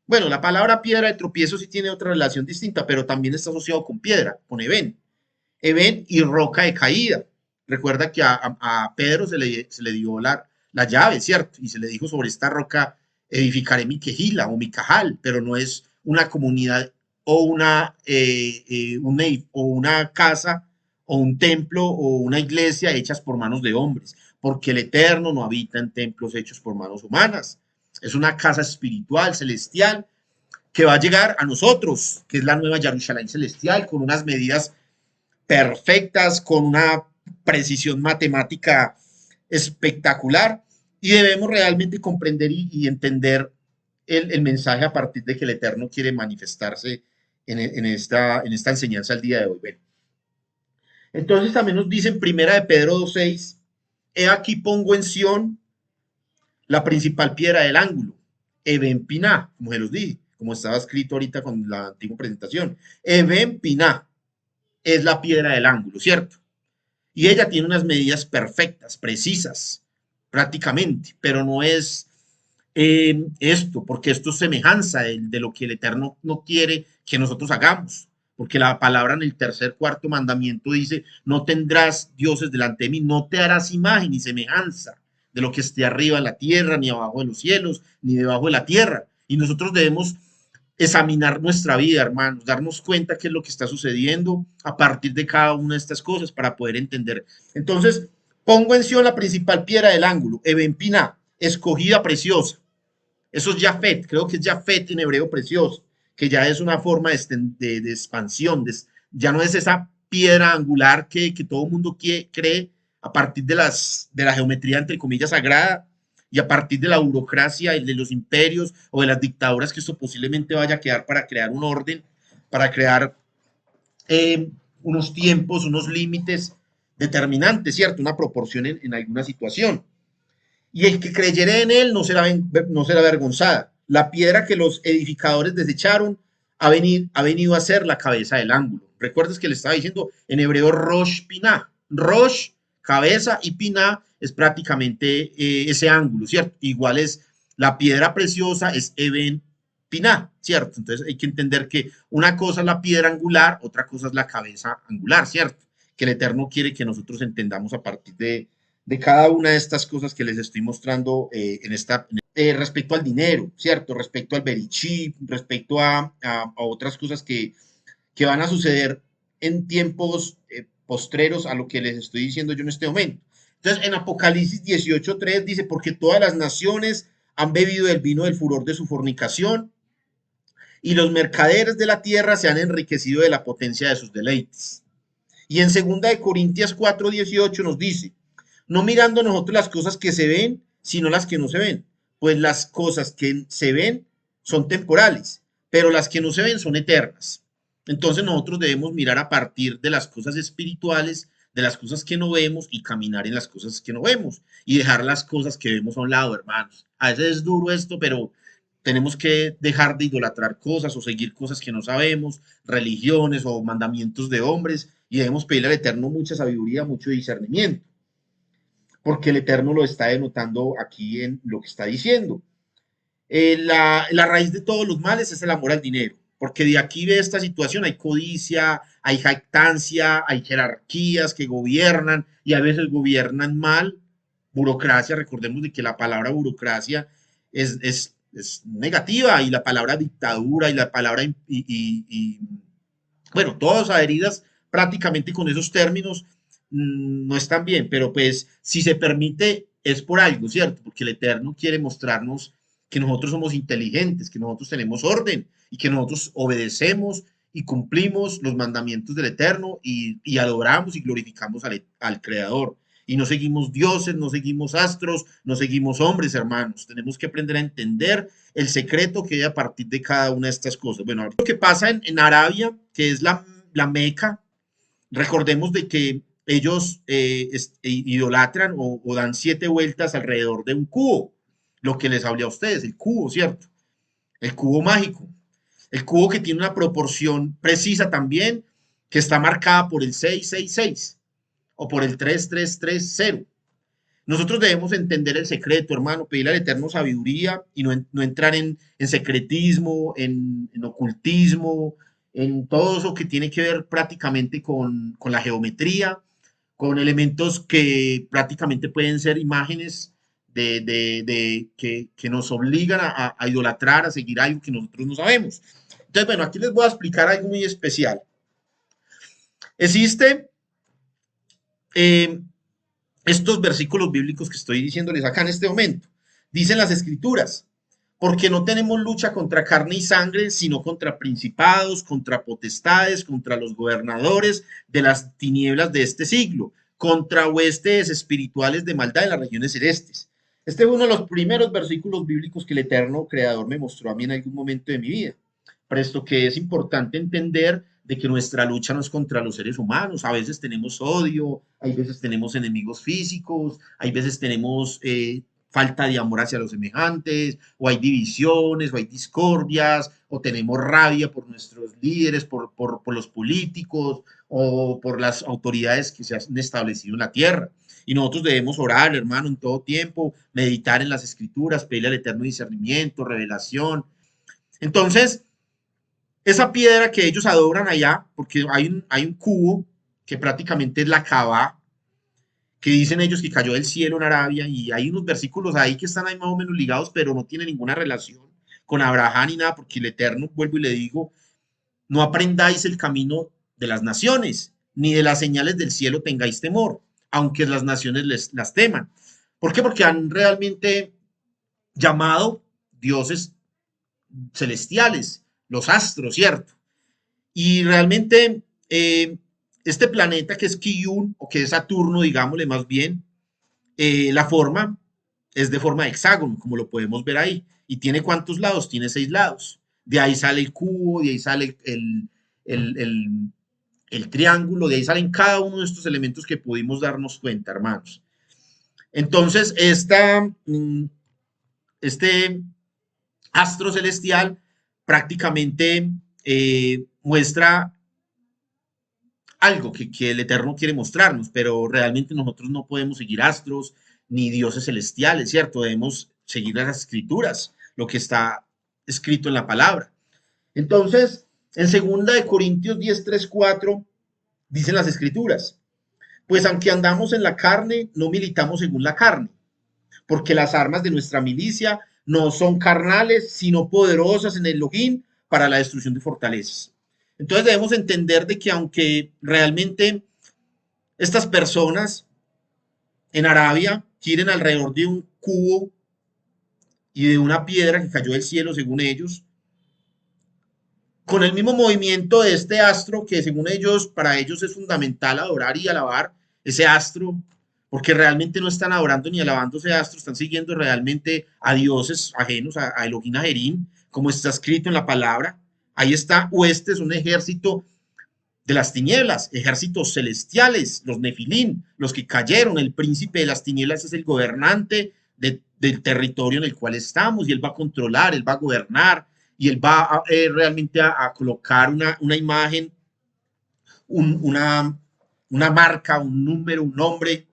Bueno, la palabra piedra de tropiezo sí tiene otra relación distinta, pero también está asociado con piedra, con Eben. Eben y roca de caída. Recuerda que a Pedro se le dio la llave, ¿cierto? Y se le dijo sobre esta roca edificaré mi quejila o mi cajal, pero no es una comunidad o una casa o un templo o una iglesia hechas por manos de hombres, porque el Eterno no habita en templos hechos por manos humanas. Es una casa espiritual, celestial, que va a llegar a nosotros, que es la nueva Jerusalén celestial, con unas medidas perfectas, con una precisión matemática espectacular, y debemos realmente comprender y entender el mensaje a partir de que el Eterno quiere manifestarse en esta enseñanza al día de hoy. Bueno, entonces también nos dice en Primera de Pedro 2:6, he aquí pongo en Sión la principal piedra del ángulo, Eben Piná, como se los dije, como estaba escrito ahorita con la antigua presentación. Eben Piná es la piedra del ángulo, ¿cierto? Y ella tiene unas medidas perfectas, precisas, prácticamente, pero no es esto, porque esto es semejanza de lo que el Eterno no quiere que nosotros hagamos. Porque la palabra en el tercer, cuarto mandamiento dice, no tendrás dioses delante de mí, no te harás imagen ni semejanza de lo que esté arriba en la tierra, ni abajo de los cielos, ni debajo de la tierra. Y nosotros debemos examinar nuestra vida, hermanos, darnos cuenta qué es lo que está sucediendo a partir de cada una de estas cosas para poder entender. Entonces, pongo en Sion la principal piedra del ángulo, Eben Piná, escogida preciosa. Eso es Jafet, creo que es Jafet en hebreo precioso, que ya es una forma de expansión, ya no es esa piedra angular que todo el mundo cree a partir de la geometría, entre comillas, sagrada, y a partir de la burocracia y de los imperios o de las dictaduras que esto posiblemente vaya a quedar para crear un orden, para crear unos tiempos, unos límites determinantes, ¿cierto? Una proporción en alguna situación. Y el que creyere en él no será avergonzada. La piedra que los edificadores desecharon ha venido a ser la cabeza del ángulo. Recuerdas que le estaba diciendo en hebreo Rosh Piná. Rosh, cabeza, y Piná es prácticamente ese ángulo, ¿cierto? Igual es la piedra preciosa, es Eben Piná, ¿cierto? Entonces hay que entender que una cosa es la piedra angular, otra cosa es la cabeza angular, ¿cierto? Que el Eterno quiere que nosotros entendamos a partir de cada una de estas cosas que les estoy mostrando respecto al dinero, ¿cierto? Respecto al berichí, respecto a otras cosas que van a suceder en tiempos postreros a lo que les estoy diciendo yo en este momento. Entonces, en Apocalipsis 18:3 dice, porque todas las naciones han bebido del vino del furor de su fornicación, y los mercaderes de la tierra se han enriquecido de la potencia de sus deleites. Y en 2 Corintios 4:18 nos dice, no mirando nosotros las cosas que se ven, sino las que no se ven, pues las cosas que se ven son temporales, pero las que no se ven son eternas. Entonces nosotros debemos mirar a partir de las cosas espirituales, de las cosas que no vemos y caminar en las cosas que no vemos y dejar las cosas que vemos a un lado, hermanos. A veces es duro esto, pero tenemos que dejar de idolatrar cosas o seguir cosas que no sabemos, religiones o mandamientos de hombres, y debemos pedirle al Eterno mucha sabiduría, mucho discernimiento, porque el Eterno lo está denotando aquí en lo que está diciendo. La raíz de todos los males es el amor al dinero, porque de aquí de esta situación hay codicia, hay jactancia, hay jerarquías que gobiernan y a veces gobiernan mal, burocracia, recordemos de que la palabra burocracia es negativa, y la palabra dictadura y la palabra bueno, todas adheridas prácticamente con esos términos no están bien, pero pues si se permite es por algo, ¿cierto? Porque el Eterno quiere mostrarnos que nosotros somos inteligentes, que nosotros tenemos orden y que nosotros obedecemos y cumplimos los mandamientos del Eterno y adoramos y glorificamos al Creador. Y no seguimos dioses, no seguimos astros, no seguimos hombres, hermanos. Tenemos que aprender a entender el secreto que hay a partir de cada una de estas cosas. Bueno, lo que pasa en Arabia, que es la Meca, recordemos de que ellos idolatran o dan 7 vueltas alrededor de un cubo, lo que les hablé a ustedes, el cubo, ¿cierto? El cubo mágico, el cubo que tiene una proporción precisa también, que está marcada por el 666 o por el 3330. Nosotros debemos entender el secreto, hermano, pedirle al Eterno sabiduría y no entrar en secretismo, en ocultismo, en todo eso que tiene que ver prácticamente con la geometría, con elementos que prácticamente pueden ser imágenes que nos obligan a idolatrar, a seguir algo que nosotros no sabemos. Entonces, bueno, aquí les voy a explicar algo muy especial. Existe eh, estos versículos bíblicos que estoy diciéndoles acá en este momento. Dicen las escrituras, porque no tenemos lucha contra carne y sangre, sino contra principados, contra potestades, contra los gobernadores de las tinieblas de este siglo, contra huestes espirituales de maldad en las regiones celestes. Este es uno de los primeros versículos bíblicos que el eterno creador me mostró a mí en algún momento de mi vida. Presto que es importante entender de que nuestra lucha no es contra los seres humanos. A veces tenemos odio, hay veces tenemos enemigos físicos, hay veces tenemos falta de amor hacia los semejantes, o hay divisiones, o hay discordias, o tenemos rabia por nuestros líderes, por los políticos, o por las autoridades que se han establecido en la tierra. Y nosotros debemos orar, hermano, en todo tiempo, meditar en las escrituras, pedirle al eterno discernimiento, revelación. Entonces, esa piedra que ellos adoran allá, porque hay un cubo que prácticamente es la Kaaba, que dicen ellos que cayó del cielo en Arabia, y hay unos versículos ahí que están ahí más o menos ligados, pero no tienen ninguna relación con Abraham ni nada, porque el Eterno, vuelvo y le digo, no aprendáis el camino de las naciones, ni de las señales del cielo tengáis temor, aunque las naciones las teman. ¿Por qué? Porque han realmente llamado dioses celestiales, los astros, ¿cierto? Y realmente este planeta que es Kiyun, o que es Saturno, digámosle más bien, la forma es de forma de hexágono, como lo podemos ver ahí. ¿Y tiene cuántos lados? Tiene 6 lados. De ahí sale el cubo, de ahí sale el, el, el triángulo, de ahí salen cada uno de estos elementos que pudimos darnos cuenta, hermanos. Entonces, este astro celestial prácticamente muestra algo que el Eterno quiere mostrarnos, pero realmente nosotros no podemos seguir astros ni dioses celestiales, ¿cierto? Debemos seguir las escrituras, lo que está escrito en la palabra. Entonces, en 2 Corintios 10, 3, 4, dicen las escrituras, pues aunque andamos en la carne, no militamos según la carne, porque las armas de nuestra milicia no son carnales, sino poderosas en el Elohim para la destrucción de fortalezas. Entonces debemos entender de que aunque realmente estas personas en Arabia giren alrededor de un cubo y de una piedra que cayó del cielo, según ellos, con el mismo movimiento de este astro que según ellos, para ellos es fundamental adorar y alabar ese astro, porque realmente no están adorando ni alabando ese astro, están siguiendo realmente a dioses ajenos, a Elohim Ajerim, como está escrito en la palabra. Ahí está huestes, un ejército de las tinieblas, ejércitos celestiales, los Nefilín, los que cayeron. El príncipe de las tinieblas es el gobernante del territorio en el cual estamos, y él va a controlar, él va a gobernar, y él va realmente a colocar una imagen, un, una marca, un número, un nombre,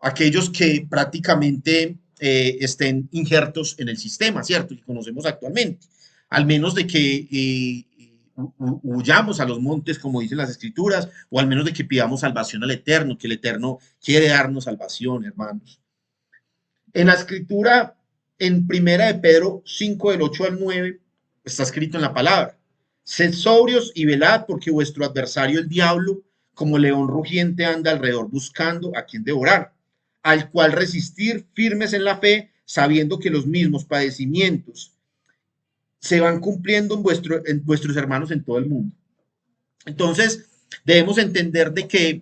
aquellos que prácticamente estén injertos en el sistema, ¿cierto? Que conocemos actualmente. Al menos de que huyamos a los montes, como dicen las escrituras, o al menos de que pidamos salvación al Eterno, que el Eterno quiere darnos salvación, hermanos. En la escritura, en primera de Pedro 5, del 8 al 9, está escrito en la palabra, sed sobrios y velad, porque vuestro adversario el diablo, como león rugiente, anda alrededor buscando a quien devorar, al cual resistir firmes en la fe, sabiendo que los mismos padecimientos se van cumpliendo en vuestros hermanos en todo el mundo. Entonces, debemos entender de que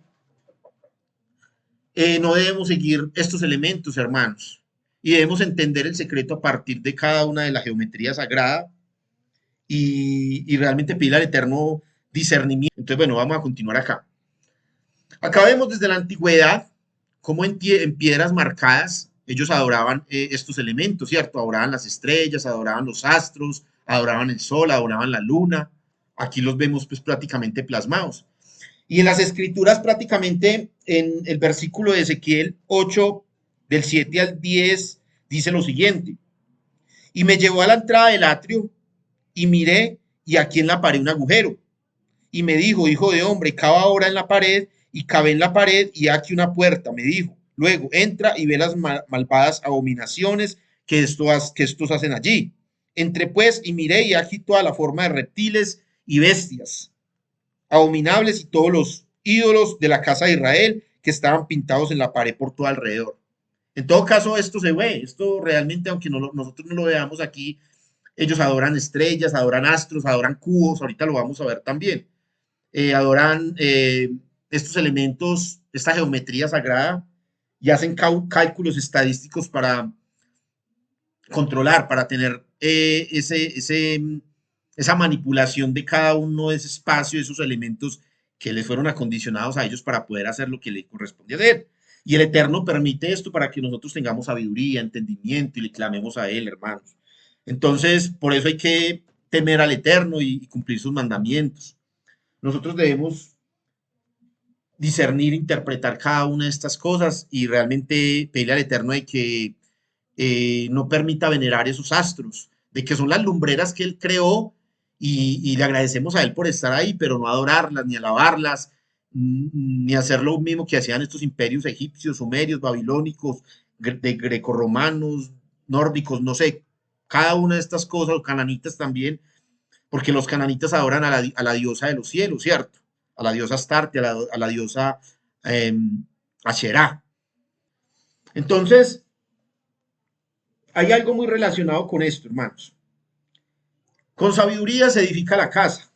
no debemos seguir estos elementos, hermanos, y debemos entender el secreto a partir de cada una de la geometría sagrada y realmente pedir al Eterno discernimiento. Entonces, bueno, vamos a continuar acá. Acá vemos desde la antigüedad cómo en piedras marcadas ellos adoraban estos elementos, ¿cierto? Adoraban las estrellas, adoraban los astros, adoraban el sol, adoraban la luna. Aquí los vemos pues prácticamente plasmados. Y en las escrituras prácticamente en el versículo de Ezequiel 8, del 7 al 10, dice lo siguiente. Y me llevó a la entrada del atrio y miré, y aquí en la pared un agujero. Y me dijo, hijo de hombre, cava ahora en la pared, y cavé en la pared, y aquí una puerta, me dijo. Luego, entra y ve las malvadas abominaciones que estos hacen allí. Entré pues y miré, y aquí toda la forma de reptiles y bestias abominables y todos los ídolos de la casa de Israel que estaban pintados en la pared por todo alrededor. En todo caso, esto se ve, esto realmente, aunque nosotros no lo veamos aquí, ellos adoran estrellas, adoran astros, adoran cubos, ahorita lo vamos a ver también. Adoran estos elementos, esta geometría sagrada y hacen cálculos estadísticos para controlar, para tener esa manipulación de cada uno de ese espacio, de esos elementos que les fueron acondicionados a ellos para poder hacer lo que les corresponde hacer. Y el Eterno permite esto para que nosotros tengamos sabiduría, entendimiento y le clamemos a Él, hermanos. Entonces, por eso hay que temer al Eterno y cumplir sus mandamientos. Nosotros debemos discernir, interpretar cada una de estas cosas y realmente pedirle al Eterno de que no permita venerar esos astros, de que son las lumbreras que Él creó y le agradecemos a Él por estar ahí, pero no adorarlas, ni alabarlas, ni hacer lo mismo que hacían estos imperios egipcios, sumerios, babilónicos, de grecorromanos, nórdicos, no sé, cada una de estas cosas, los cananitas también, porque los cananitas adoran a la diosa de los cielos, ¿cierto? A la diosa Astarte, a la diosa eh, Asherá. Entonces, hay algo muy relacionado con esto, hermanos. Con sabiduría se edifica la casa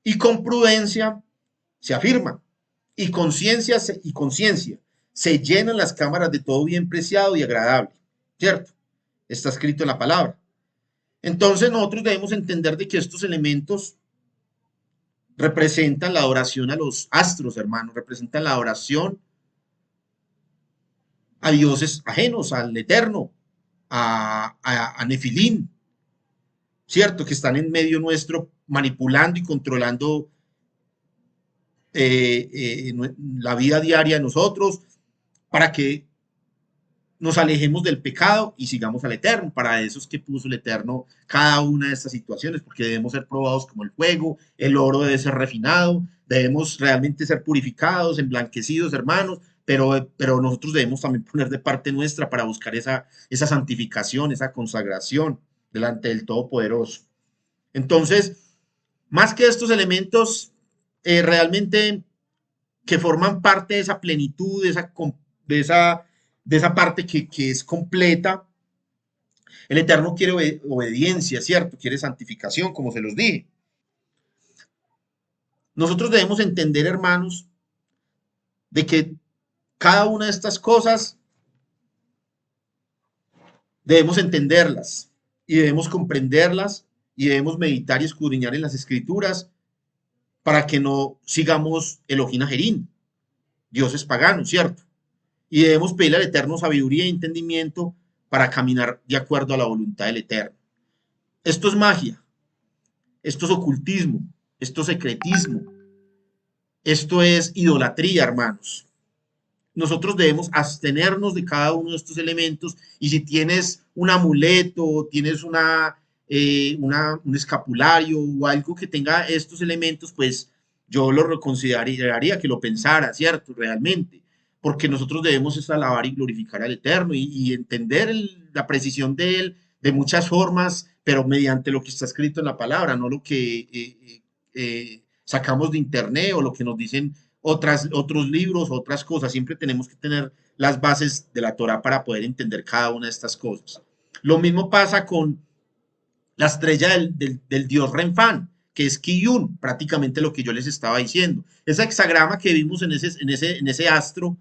y con prudencia se afirma y conciencia se llenan las cámaras de todo bien preciado y agradable, ¿cierto? Está escrito en la palabra. Entonces nosotros debemos entender de que estos elementos representan la adoración a los astros, hermanos, representan la adoración a dioses ajenos, al eterno, a Nefilín, ¿cierto? Que están en medio nuestro manipulando y controlando la vida diaria de nosotros para que nos alejemos del pecado y sigamos al Eterno. Para eso es que puso el Eterno cada una de estas situaciones, porque debemos ser probados como el fuego, el oro debe ser refinado, debemos realmente ser purificados, emblanquecidos, hermanos, pero nosotros debemos también poner de parte nuestra para buscar esa santificación, esa consagración delante del Todopoderoso. Entonces, más que estos elementos realmente que forman parte de esa plenitud, de esa, de esa parte que es completa, el Eterno quiere obediencia, ¿cierto? Quiere santificación, como se los dije. Nosotros debemos entender, hermanos, de que cada una de estas cosas debemos entenderlas y debemos comprenderlas y debemos meditar y escudriñar en las escrituras para que no sigamos Elohim Ajerín, dioses paganos, ¿cierto? Y debemos pedirle al Eterno sabiduría y entendimiento para caminar de acuerdo a la voluntad del Eterno. Esto es magia, esto es ocultismo, esto es secretismo, esto es idolatría, hermanos. Nosotros debemos abstenernos de cada uno de estos elementos y si tienes un amuleto, tienes un escapulario o algo que tenga estos elementos, pues yo lo reconsideraría, que lo pensara, ¿cierto? Realmente, porque nosotros debemos es alabar y glorificar al Eterno y entender la precisión de Él de muchas formas, pero mediante lo que está escrito en la palabra, no lo que sacamos de internet o lo que nos dicen otros libros, otras cosas. Siempre tenemos que tener las bases de la Torah para poder entender cada una de estas cosas. Lo mismo pasa con la estrella del dios Renfán, que es Kiyun, prácticamente lo que yo les estaba diciendo. Esa hexagrama que vimos en ese astro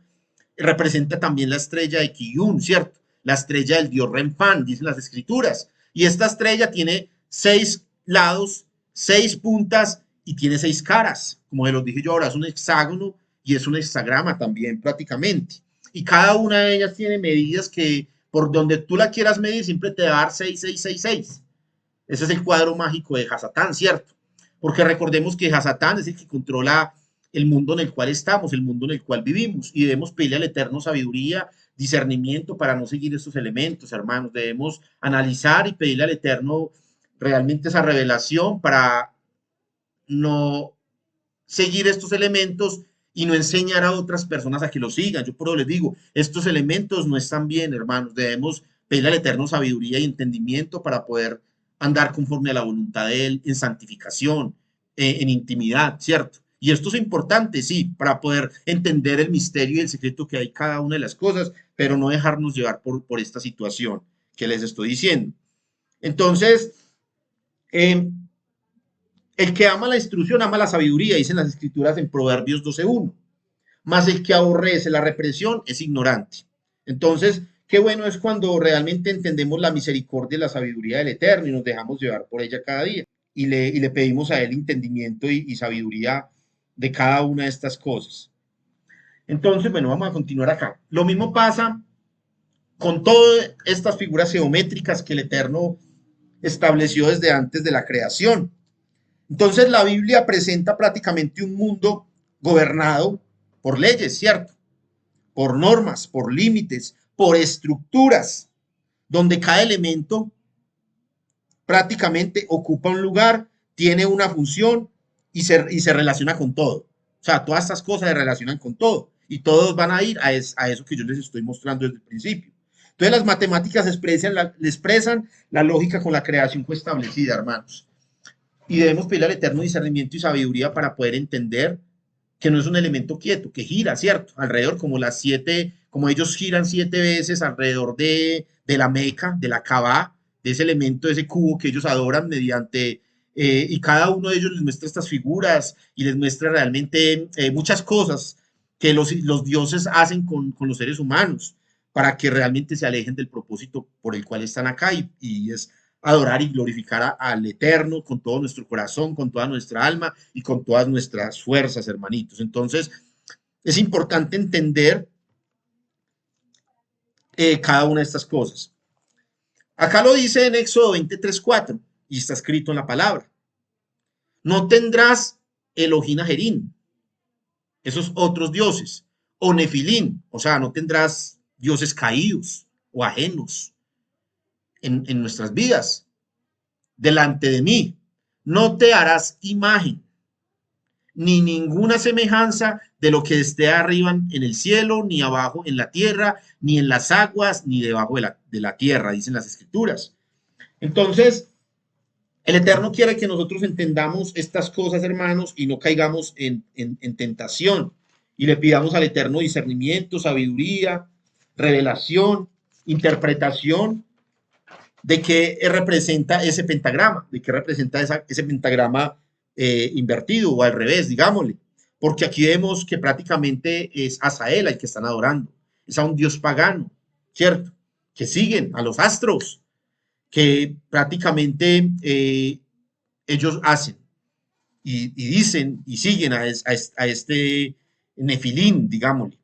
representa también la estrella de Kiyun, ¿cierto? La estrella del dios Renfán, dicen las escrituras. Y esta estrella tiene 6 lados, 6 puntas y tiene 6 caras. Como se los dije yo ahora, es un hexágono y es un hexagrama también prácticamente. Y cada una de ellas tiene medidas que por donde tú la quieras medir siempre te va a dar 6, 6, 6, 6. Ese es el cuadro mágico de Hasatán, ¿cierto? Porque recordemos que Hasatán es el que controla el mundo en el cual estamos, el mundo en el cual vivimos, y debemos pedirle al Eterno sabiduría, discernimiento para no seguir estos elementos, hermanos. Debemos analizar y pedirle al Eterno realmente esa revelación para no seguir estos elementos y no enseñar a otras personas a que lo sigan. Yo por eso les digo, estos elementos no están bien, hermanos. Debemos pedirle al Eterno sabiduría y entendimiento para poder andar conforme a la voluntad de Él en santificación, en intimidad, ¿cierto? Y esto es importante, sí, para poder entender el misterio y el secreto que hay en cada una de las cosas, pero no dejarnos llevar por esta situación que les estoy diciendo. Entonces, eh, el que ama la instrucción ama la sabiduría, dicen las escrituras en Proverbios 12:1. Más el que aborrece la represión es ignorante. Entonces, qué bueno es cuando realmente entendemos la misericordia y la sabiduría del Eterno y nos dejamos llevar por ella cada día. Y le pedimos a Él entendimiento y sabiduría de cada una de estas cosas. Entonces, bueno, vamos a continuar acá. Lo mismo pasa con todas estas figuras geométricas que el Eterno estableció desde antes de la creación. Entonces, la Biblia presenta prácticamente un mundo gobernado por leyes, ¿cierto? Por normas, por límites, por estructuras, donde cada elemento prácticamente ocupa un lugar, tiene una función y se relaciona con todo. O sea, todas estas cosas se relacionan con todo y todos van a ir a eso que yo les estoy mostrando desde el principio. Entonces las matemáticas expresan la lógica con la creación establecida, hermanos. Y debemos pedir al eterno discernimiento y sabiduría para poder entender que no es un elemento quieto, que gira, ¿cierto? Alrededor, como ellos giran 7 veces alrededor de la Meca, de la Kaaba, de ese elemento, de ese cubo que ellos adoran y cada uno de ellos les muestra estas figuras y les muestra realmente muchas cosas que los dioses hacen con los seres humanos para que realmente se alejen del propósito por el cual están acá y es adorar y glorificar al Eterno con todo nuestro corazón, con toda nuestra alma y con todas nuestras fuerzas, hermanitos. Entonces, es importante entender cada una de estas cosas. Acá lo dice en Éxodo 23:4 y está escrito en la palabra. No tendrás Elohim Ajerín, esos otros dioses, o Nefilín, o sea, no tendrás dioses caídos o ajenos en nuestras vidas delante de mí. No te harás imagen ni ninguna semejanza de lo que esté arriba en el cielo, ni abajo en la tierra, ni en las aguas, ni debajo de la tierra, dicen las escrituras. Entonces, el Eterno quiere que nosotros entendamos estas cosas, hermanos, y no caigamos en tentación. Y le pidamos al Eterno discernimiento, sabiduría, revelación, interpretación de qué representa ese pentagrama, de qué representa ese pentagrama invertido o al revés, digámosle. Porque aquí vemos que prácticamente es Azael al que están adorando, es a un dios pagano, ¿cierto? Que siguen a los astros, que prácticamente ellos hacen y dicen y siguen a este Nefilín, digámosle.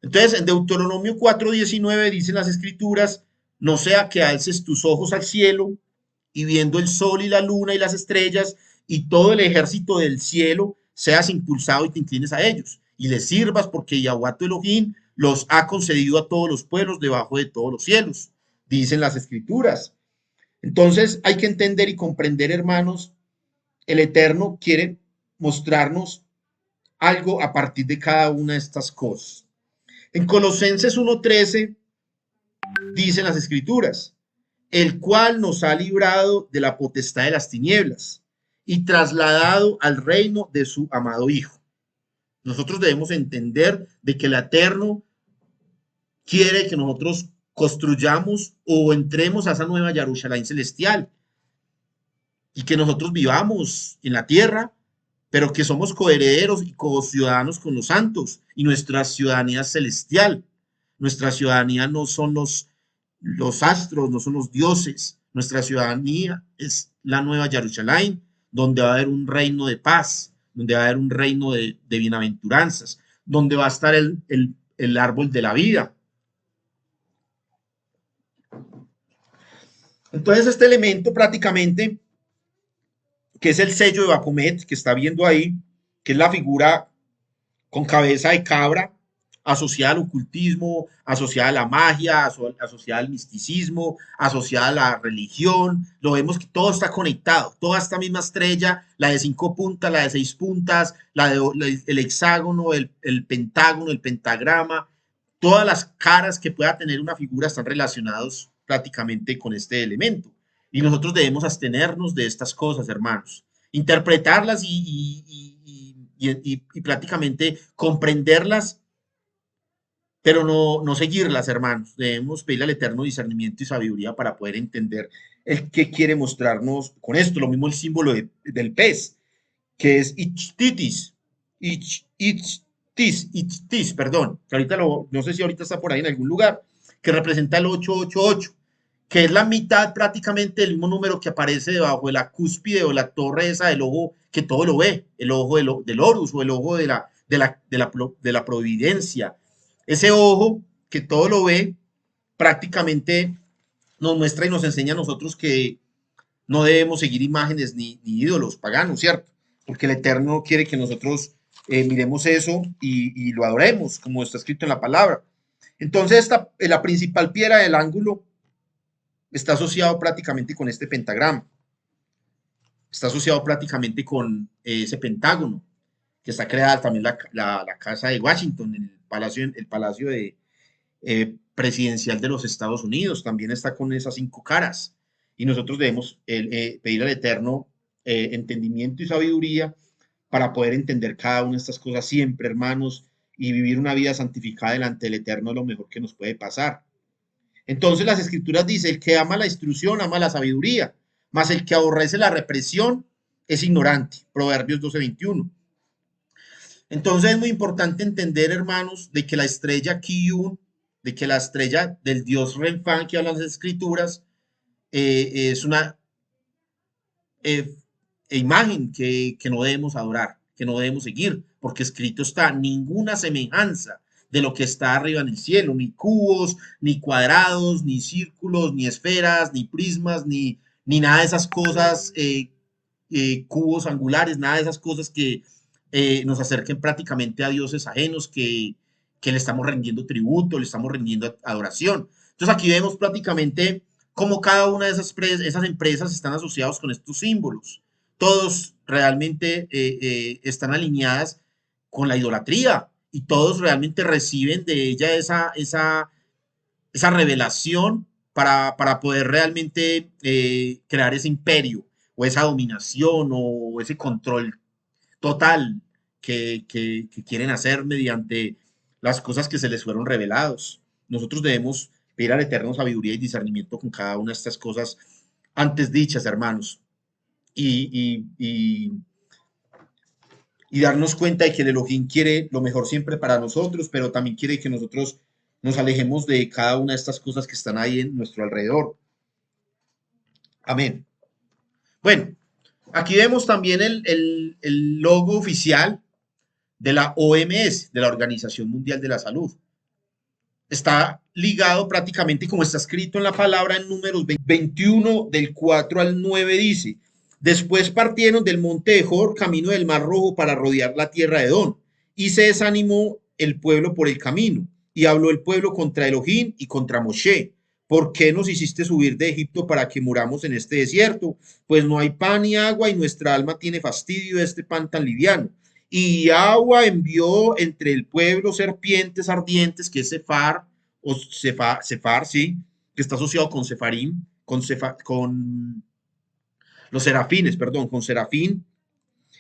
Entonces, en Deuteronomio 4:19 dicen las escrituras, no sea que alces tus ojos al cielo y viendo el sol y la luna y las estrellas y todo el ejército del cielo, seas impulsado y te inclines a ellos y les sirvas porque Yahweh tu Elohim los ha concedido a todos los pueblos debajo de todos los cielos, dicen las escrituras. Entonces hay que entender y comprender, hermanos, el Eterno quiere mostrarnos algo a partir de cada una de estas cosas. En Colosenses 1:13 dicen las escrituras, el cual nos ha librado de la potestad de las tinieblas y trasladado al reino de su amado Hijo. Nosotros debemos entender de que el Eterno quiere que nosotros construyamos o entremos a esa nueva Jerusalén celestial y que nosotros vivamos en la tierra, pero que somos coherederos y co-ciudadanos con los santos y nuestra ciudadanía es celestial. Nuestra ciudadanía no son los astros, no son los dioses. Nuestra ciudadanía es la nueva Jerusalén, donde va a haber un reino de paz, donde va a haber un reino de bienaventuranzas, donde va a estar el árbol de la vida. Entonces, este elemento prácticamente, que es el sello de Baphomet, que está viendo ahí, que es la figura con cabeza de cabra, asociada al ocultismo, asociada a la magia, asociada al misticismo, asociada a la religión. Lo vemos que todo está conectado, toda esta misma estrella, la de 5 puntas, la de 6 puntas, el hexágono, el pentágono, el pentagrama, todas las caras que pueda tener una figura están relacionados prácticamente con este elemento. Y nosotros debemos abstenernos de estas cosas, hermanos, interpretarlas y y prácticamente comprenderlas, pero no seguirlas, hermanos. Debemos pedirle al Eterno discernimiento y sabiduría para poder entender el que quiere mostrarnos con esto. Lo mismo el símbolo del pez, que es Ichtitis, Ichtis, perdón, que ahorita no sé si ahorita está por ahí en algún lugar, que representa el 888, que es la mitad prácticamente del mismo número que aparece debajo de la cúspide o la torre esa del ojo que todo lo ve, el ojo del Horus o el ojo de la providencia. Ese ojo que todo lo ve prácticamente nos muestra y nos enseña a nosotros que no debemos seguir imágenes ni ídolos paganos, ¿cierto? Porque el Eterno quiere que nosotros miremos eso y lo adoremos, como está escrito en la palabra. Entonces, la principal piedra del ángulo está asociado prácticamente con este pentagrama, está asociado prácticamente con ese pentágono, que está creada también la casa de Washington, el palacio presidencial de los Estados Unidos, también está con esas 5 caras. Y nosotros debemos pedir al Eterno entendimiento y sabiduría para poder entender cada una de estas cosas siempre, hermanos, y vivir una vida santificada delante del Eterno es lo mejor que nos puede pasar. Entonces las escrituras dicen, el que ama la instrucción, ama la sabiduría, mas el que aborrece la represión es ignorante. Proverbios 12:21. Entonces es muy importante entender, hermanos, de que la estrella Kiyun, de que la estrella del dios Renfán que hablan las escrituras, es una eh, imagen que no debemos adorar, que no debemos seguir, porque escrito está ninguna semejanza de lo que está arriba en el cielo, ni cubos, ni cuadrados, ni círculos, ni esferas, ni prismas, ni nada de esas cosas, cubos angulares, nada de esas cosas que nos acerquen prácticamente a dioses ajenos que le estamos rendiendo tributo, le estamos rendiendo adoración. Entonces aquí vemos prácticamente cómo cada una de esas empresas están asociados con estos símbolos. Todos realmente están alineadas con la idolatría y todos realmente reciben de ella esa revelación para poder realmente crear ese imperio o esa dominación o ese control total que quieren hacer mediante las cosas que se les fueron revelados. Nosotros debemos pedir al Eterno sabiduría y discernimiento con cada una de estas cosas antes dichas, hermanos, y y darnos cuenta de que el Elohim quiere lo mejor siempre para nosotros, pero también quiere que nosotros nos alejemos de cada una de estas cosas que están ahí en nuestro alrededor. Amén. Bueno, aquí vemos también el logo oficial de la OMS, de la Organización Mundial de la Salud. Está ligado prácticamente, como está escrito en la palabra en números 21, del 4 al 9, dice, después partieron del monte de Jor, camino del Mar Rojo, para rodear la tierra de Edom, y se desanimó el pueblo por el camino, y habló el pueblo contra Elohim y contra Moshe. ¿Por qué nos hiciste subir de Egipto para que muramos en este desierto? Pues no hay pan ni agua, y nuestra alma tiene fastidio de este pan tan liviano. Y Agua envió entre el pueblo serpientes ardientes, que es Sefar, o Sefar, sí, que está asociado con Sefarim, con los serafines, perdón, con Serafín,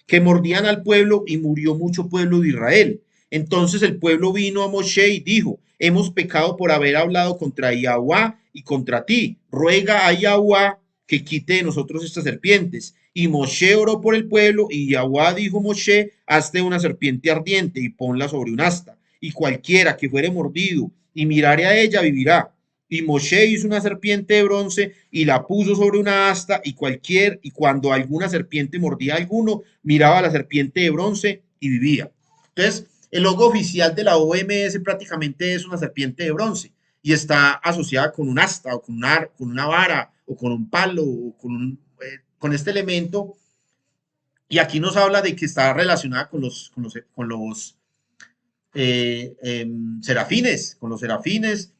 que mordían al pueblo y murió mucho pueblo de Israel. Entonces el pueblo vino a Moshe y dijo, hemos pecado por haber hablado contra Yahweh y contra ti. Ruega a Yahweh que quite de nosotros estas serpientes. Y Moshe oró por el pueblo y Yahweh dijo a Moshe, hazte una serpiente ardiente y ponla sobre un asta. Y cualquiera que fuere mordido y mirare a ella vivirá. Y Moshe hizo una serpiente de bronce y la puso sobre una asta y cuando alguna serpiente mordía a alguno, miraba a la serpiente de bronce y vivía. Entonces, el logo oficial de la OMS prácticamente es una serpiente de bronce y está asociada con un asta o con una vara o con un palo o con este elemento. Y aquí nos habla de que está relacionada con los serafines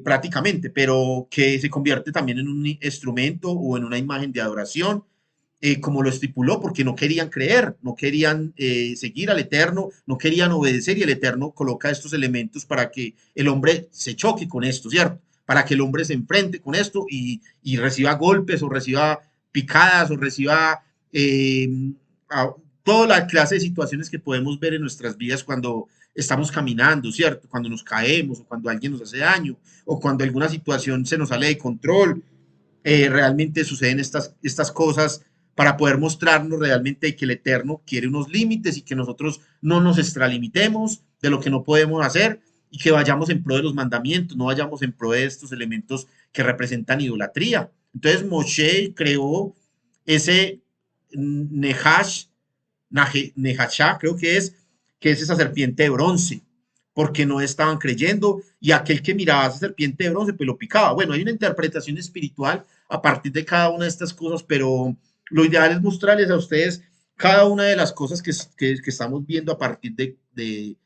prácticamente, pero que se convierte también en un instrumento o en una imagen de adoración, como lo estipuló, porque no querían creer, no querían seguir al Eterno, no querían obedecer y el Eterno coloca estos elementos para que el hombre se choque con esto, ¿cierto? Para que el hombre se enfrente con esto y reciba golpes o reciba picadas o reciba toda la clase de situaciones que podemos ver en nuestras vidas cuando estamos caminando, ¿cierto? Cuando nos caemos, o cuando alguien nos hace daño, o cuando alguna situación se nos sale de control, realmente suceden estas cosas para poder mostrarnos realmente que el Eterno quiere unos límites y que nosotros no nos extralimitemos de lo que no podemos hacer y que vayamos en pro de los mandamientos, no vayamos en pro de estos elementos que representan idolatría. Entonces Moshe creó ese Nehash, Nehashá, creo que es esa serpiente de bronce, porque no estaban creyendo y aquel que miraba a esa serpiente de bronce, pues lo picaba. Bueno, hay una interpretación espiritual a partir de cada una de estas cosas, pero lo ideal es mostrarles a ustedes cada una de las cosas que estamos viendo a partir de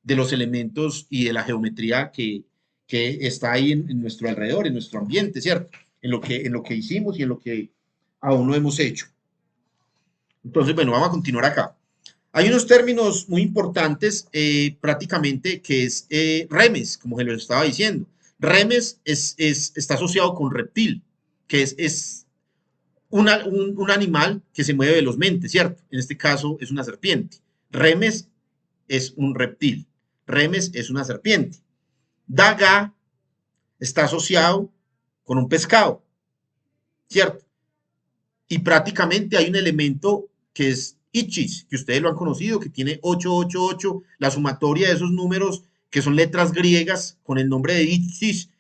los elementos y de la geometría que está ahí en nuestro alrededor, en nuestro ambiente, ¿cierto? En lo que hicimos y en lo que aún no hemos hecho. Entonces, bueno, vamos a continuar acá. Hay unos términos muy importantes prácticamente que es remes, como se lo estaba diciendo. Remes está asociado con reptil, que es un animal que se mueve velozmente, ¿cierto? En este caso es una serpiente. Remes es un reptil. Remes es una serpiente. Daga está asociado con un pescado, ¿cierto? Y prácticamente hay un elemento que es Ichis, que ustedes lo han conocido, que tiene 888, la sumatoria de esos números que son letras griegas con el nombre de Ichis,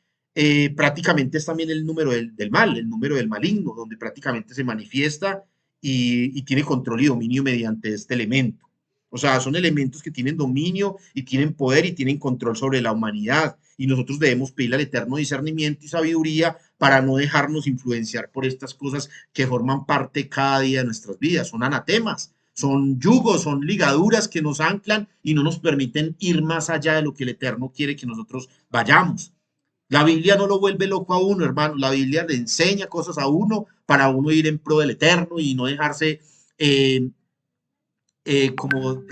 prácticamente es también el número del mal, el número del maligno, donde prácticamente se manifiesta y tiene control y dominio mediante este elemento. O sea, son elementos que tienen dominio y tienen poder y tienen control sobre la humanidad. Y nosotros debemos pedirle al eterno discernimiento y sabiduría para no dejarnos influenciar por estas cosas que forman parte cada día de nuestras vidas. Son anatemas, son yugos, son ligaduras que nos anclan y no nos permiten ir más allá de lo que el Eterno quiere que nosotros vayamos. La Biblia no lo vuelve loco a uno, hermano. La Biblia le enseña cosas a uno para uno ir en pro del Eterno y no dejarse eh, como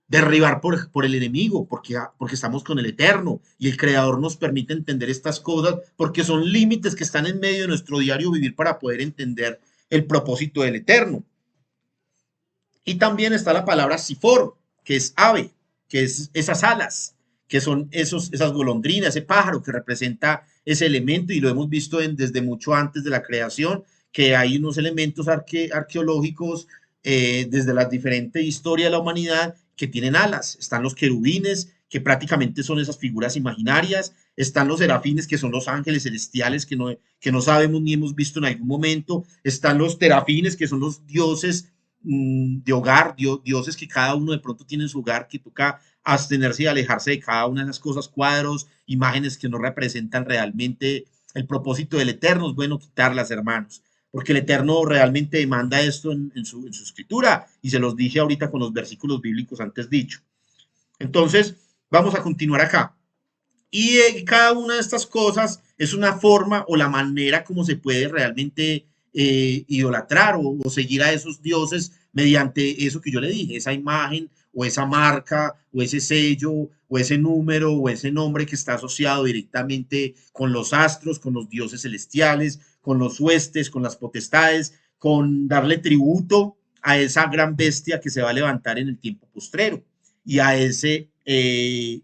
derribar por el enemigo, porque estamos con el Eterno y el Creador nos permite entender estas cosas porque son límites que están en medio de nuestro diario vivir para poder entender el propósito del Eterno. Y también está la palabra sifor, que es ave, que es esas alas, que son esas golondrinas, ese pájaro que representa ese elemento y lo hemos visto desde mucho antes de la creación, que hay unos elementos arqueológicos desde la diferente historia de la humanidad que tienen alas. Están los querubines, que prácticamente son esas figuras imaginarias. Están los serafines, que son los ángeles celestiales que no sabemos ni hemos visto en algún momento. Están los terafines, que son los dioses de hogar, dioses que cada uno de pronto tiene en su hogar, que toca abstenerse y alejarse de cada una de esas cosas, cuadros, imágenes que no representan realmente el propósito del Eterno. Es bueno quitarlas, hermanos, porque el Eterno realmente demanda esto en su escritura, y se los dije ahorita con los versículos bíblicos antes dicho. Entonces, vamos a continuar acá. Y cada una de estas cosas es una forma o la manera como se puede realmente idolatrar o seguir a esos dioses mediante eso que yo le dije, esa imagen o esa marca o ese sello o ese número o ese nombre que está asociado directamente con los astros, con los dioses celestiales, con los huestes, con las potestades, con darle tributo a esa gran bestia que se va a levantar en el tiempo postrero y a ese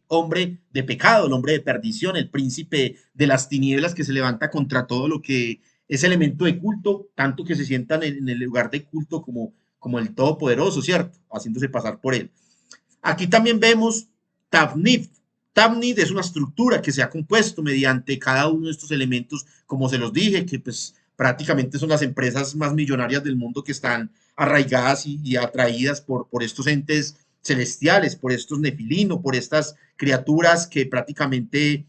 hombre de pecado, el hombre de perdición, el príncipe de las tinieblas que se levanta contra todo lo que es elemento de culto, tanto que se sientan en el lugar de culto como el Todopoderoso, ¿cierto? Haciéndose pasar por él. Aquí también vemos Tavnit. Tavnit es una estructura que se ha compuesto mediante cada uno de estos elementos, como se los dije, que pues prácticamente son las empresas más millonarias del mundo que están arraigadas y atraídas por estos entes celestiales, por estos nefilinos, por estas criaturas que prácticamente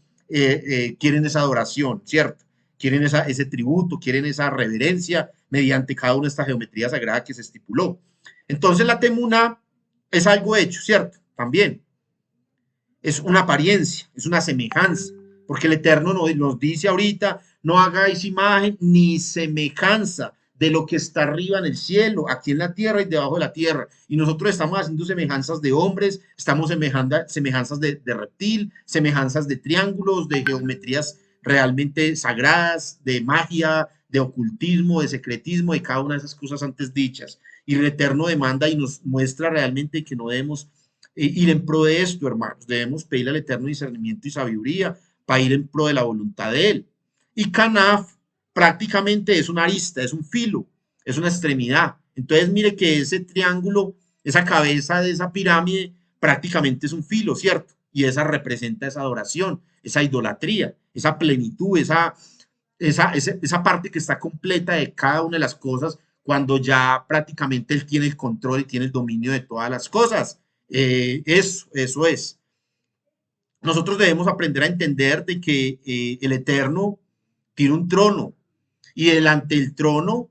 quieren esa adoración, ¿cierto? Quieren ese tributo, quieren esa reverencia mediante cada una de estas geometrías sagradas que se estipuló. Entonces la temuna es algo hecho, ¿cierto? También es una apariencia, es una semejanza, porque el Eterno nos dice ahorita, no hagáis imagen ni semejanza de lo que está arriba en el cielo, aquí en la tierra y debajo de la tierra. Y nosotros estamos haciendo semejanzas de hombres, estamos semejanzas de reptil, semejanzas de triángulos, de geometrías realmente sagradas, de magia, de ocultismo, de secretismo, de cada una de esas cosas antes dichas. y el Eterno demanda y nos muestra realmente que no debemos ir en pro de esto, hermanos. Debemos pedirle al Eterno discernimiento y sabiduría para ir en pro de la voluntad de Él. Y Canaf prácticamente es una arista, es un filo, es una extremidad. Entonces, mire que ese triángulo, esa cabeza de esa pirámide, prácticamente es un filo, ¿cierto? Y esa representa esa adoración, esa idolatría, esa plenitud, esa parte que está completa de cada una de las cosas cuando ya prácticamente él tiene el control y tiene el dominio de todas las cosas. Eso es. Nosotros debemos aprender a entender de que el Eterno tiene un trono y delante del trono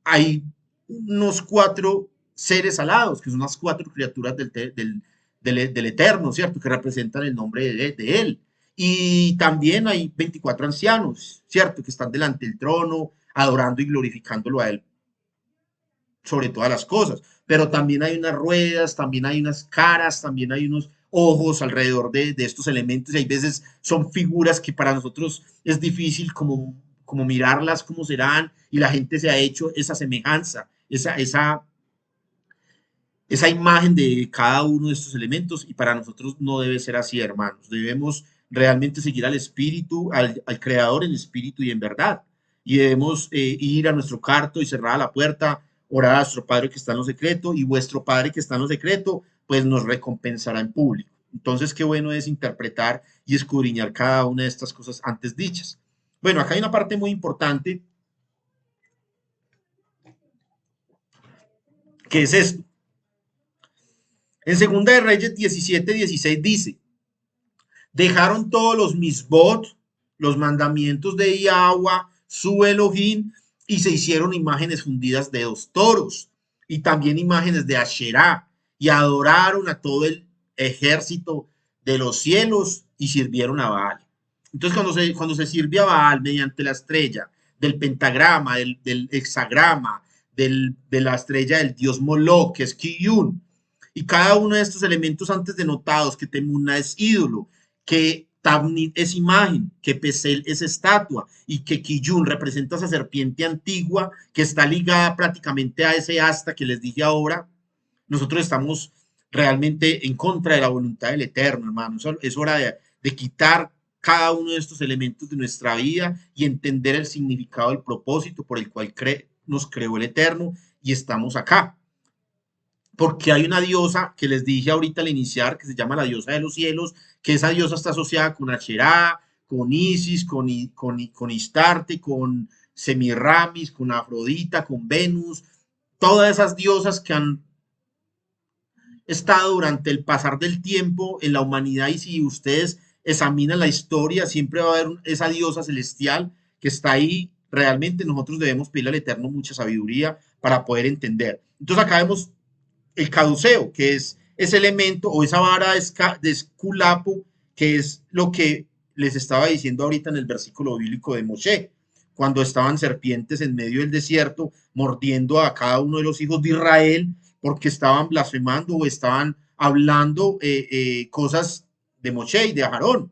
hay unos cuatro seres alados, que son las cuatro criaturas del Eterno, ¿cierto? Que representan el nombre de Él. Y también hay 24 ancianos, ¿cierto? Que están delante del trono, adorando y glorificándolo a Él sobre todas las cosas. Pero también hay unas ruedas, también hay unas caras, también hay unos ojos alrededor de estos elementos y hay veces son figuras que para nosotros es difícil como mirarlas, cómo serán, y la gente se ha hecho esa semejanza, esa imagen de cada uno de estos elementos y para nosotros no debe ser así, hermanos. Debemos realmente seguir al Espíritu, al Creador en espíritu y en verdad. Y debemos ir a nuestro cuarto y cerrar la puerta, orar a nuestro Padre que está en lo secreto y vuestro Padre que está en lo secreto, pues nos recompensará en público. Entonces, qué bueno es interpretar y escudriñar cada una de estas cosas antes dichas. Bueno, acá hay una parte muy importante que es esto. En Segunda de Reyes 17:16 dice, dejaron todos los misbot, los mandamientos de Yahweh, su Elohim, y se hicieron imágenes fundidas de dos toros, y también imágenes de Asherá, y adoraron a todo el ejército de los cielos y sirvieron a Baal. Entonces, cuando se sirve a Baal mediante la estrella, del pentagrama, del hexagrama, de la estrella del dios Moloch, que es Kiyun, y cada uno de estos elementos antes denotados, que Temuna es ídolo, que Tabnit es imagen, que Pesel es estatua y que Kiyun representa esa serpiente antigua que está ligada prácticamente a ese asta que les dije ahora, nosotros estamos realmente en contra de la voluntad del Eterno, hermano. Es hora de quitar cada uno de estos elementos de nuestra vida y entender el significado del propósito por el cual nos creó el Eterno y estamos acá porque hay una diosa que les dije ahorita al iniciar, que se llama la diosa de los cielos, que esa diosa está asociada con Asherá, con Isis, con Istarte, con Semiramis, con Afrodita, con Venus, todas esas diosas que han estado durante el pasar del tiempo en la humanidad y si ustedes examinan la historia, siempre va a haber esa diosa celestial que está ahí. Realmente nosotros debemos pedirle al Eterno mucha sabiduría para poder entender. Entonces acá vemos el caduceo, que es ese elemento o esa vara de esculapo, que es lo que les estaba diciendo ahorita en el versículo bíblico de Moshe, cuando estaban serpientes en medio del desierto, mordiendo a cada uno de los hijos de Israel, porque estaban blasfemando o estaban hablando cosas de Moshe y de Aarón.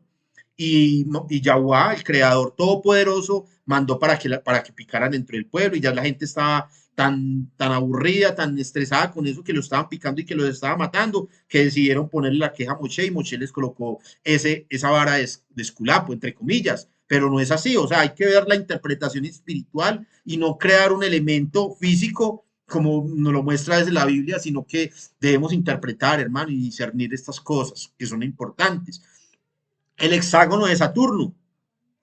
Y Yahuwah, el creador todopoderoso, mandó para que picaran dentro del pueblo y ya la gente estaba tan aburrida, tan estresada con eso que lo estaban picando y que los estaba matando, que decidieron ponerle la queja a Moshe y Moshe les colocó esa vara de esculapo, entre comillas, pero no es así, o sea, hay que ver la interpretación espiritual y no crear un elemento físico como nos lo muestra desde la Biblia, sino que debemos interpretar, hermano, y discernir estas cosas que son importantes. El hexágono de Saturno,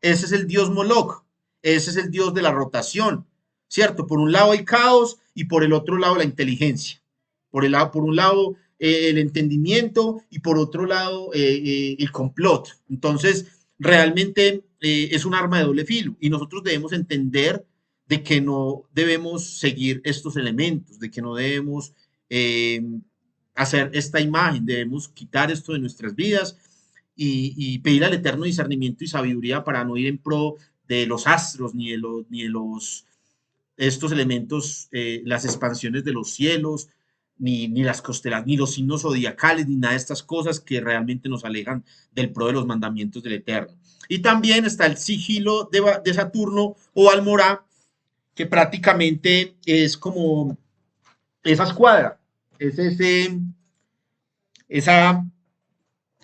ese es el dios Moloch, ese es el dios de la rotación, ¿cierto? Por un lado el caos y por el otro lado la inteligencia. Por un lado el entendimiento y por otro lado el complot. Entonces, realmente es un arma de doble filo y nosotros debemos entender de que no debemos seguir estos elementos, de que no debemos eh, hacer esta imagen, debemos quitar esto de nuestras vidas y pedir al eterno discernimiento y sabiduría para no ir en pro de los astros ni de estos elementos, las expansiones de los cielos, ni las costelas, ni los signos zodiacales, ni nada de estas cosas que realmente nos alejan del pro de los mandamientos del Eterno. Y también está el sigilo de Saturno o Almorá, que prácticamente es como esa escuadra, es esa,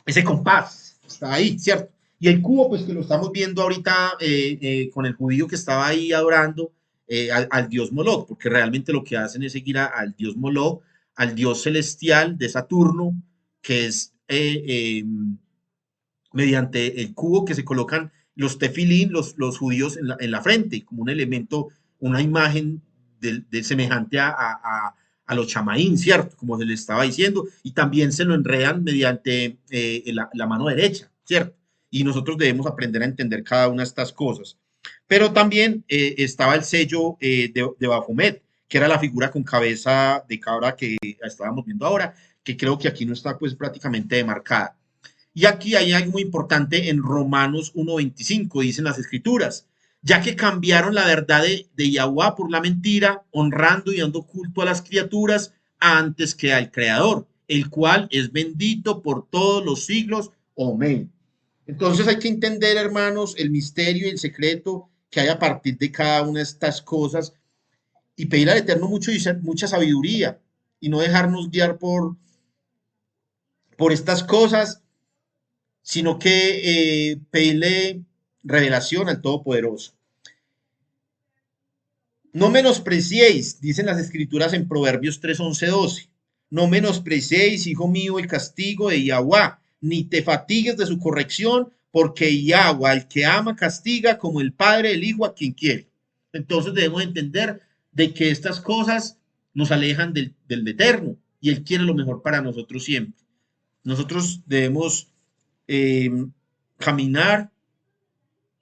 ese compás, está ahí, ¿cierto? Y el cubo, pues que lo estamos viendo ahorita con el judío que estaba ahí adorando al dios Moloch, porque realmente lo que hacen es seguir al dios Moloch, al dios celestial de Saturno, que es mediante el cubo que se colocan los tefilín, los judíos en la frente, como un elemento, una imagen semejante a los chamaín, ¿cierto? Como se le estaba diciendo, y también se lo enredan mediante la mano derecha, ¿cierto? Y nosotros debemos aprender a entender cada una de estas cosas. Pero también estaba el sello de Baphomet, que era la figura con cabeza de cabra que estábamos viendo ahora, que creo que aquí no está pues prácticamente demarcada. Y aquí hay algo muy importante en Romanos 1:25, dicen las escrituras, ya que cambiaron la verdad de Yahweh por la mentira, honrando y dando culto a las criaturas antes que al Creador, el cual es bendito por todos los siglos. Amén. Entonces hay que entender, hermanos, el misterio y el secreto que hay a partir de cada una de estas cosas y pedir al Eterno mucha sabiduría y no dejarnos guiar por estas cosas, sino que pedirle revelación al Todopoderoso. No menospreciéis, dicen las escrituras en Proverbios 3, 11, 12. No menospreciéis, hijo mío, el castigo de Yahweh, ni te fatigues de su corrección, porque Yahweh, el que ama, castiga como el Padre, el Hijo, a quien quiere. Entonces debemos entender de que estas cosas nos alejan del Eterno y Él quiere lo mejor para nosotros siempre. Nosotros debemos eh, caminar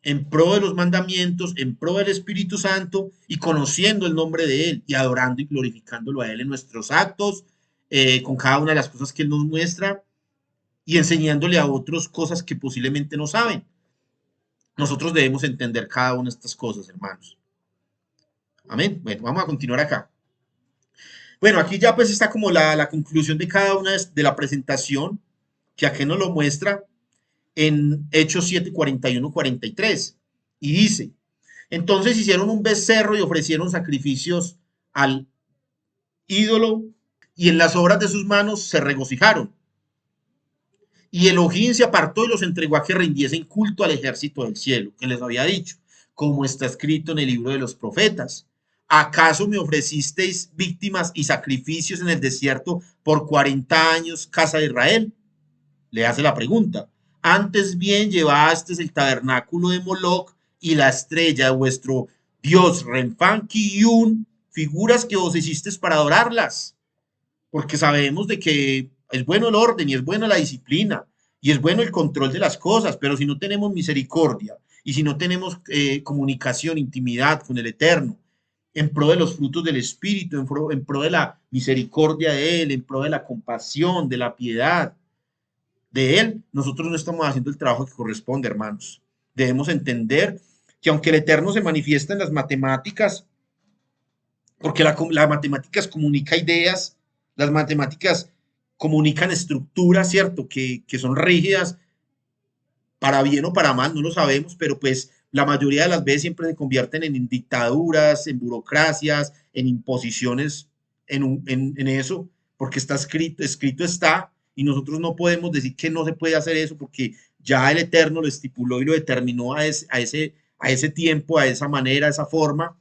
en pro de los mandamientos, en pro del Espíritu Santo y conociendo el nombre de Él y adorando y glorificándolo a Él en nuestros actos, con cada una de las cosas que Él nos muestra y enseñándole a otros cosas que posiblemente no saben. Nosotros debemos entender cada una de estas cosas, hermanos. Amén. Bueno, vamos a continuar acá. Bueno, aquí ya pues está como la conclusión de cada una de la presentación, que aquí nos lo muestra en Hechos 7, 41, 43. Y dice, entonces hicieron un becerro y ofrecieron sacrificios al ídolo y en las obras de sus manos se regocijaron. Y Elohim se apartó y los entregó a que rindiesen culto al ejército del cielo, que les había dicho, como está escrito en el libro de los profetas. ¿Acaso me ofrecisteis víctimas y sacrificios en el desierto por 40 años, casa de Israel? Le hace la pregunta. Antes bien llevasteis el tabernáculo de Moloch y la estrella de vuestro dios Renfán Kiyun, figuras que vos hicisteis para adorarlas. Porque sabemos de que es bueno el orden y es buena la disciplina y es bueno el control de las cosas, pero si no tenemos misericordia y si no tenemos comunicación, intimidad con el Eterno, en pro de los frutos del Espíritu, en pro de la misericordia de Él, en pro de la compasión, de la piedad de Él, nosotros no estamos haciendo el trabajo que corresponde, hermanos. Debemos entender que aunque el Eterno se manifiesta en las matemáticas, porque la matemáticas comunica ideas, las matemáticas comunican estructuras, ¿cierto? Que son rígidas, para bien o para mal, no lo sabemos, pero pues la mayoría de las veces siempre se convierten en dictaduras, en burocracias, en imposiciones, en eso, porque está escrito está, y nosotros no podemos decir que no se puede hacer eso, porque ya el Eterno lo estipuló y lo determinó a ese tiempo, a esa manera, a esa forma,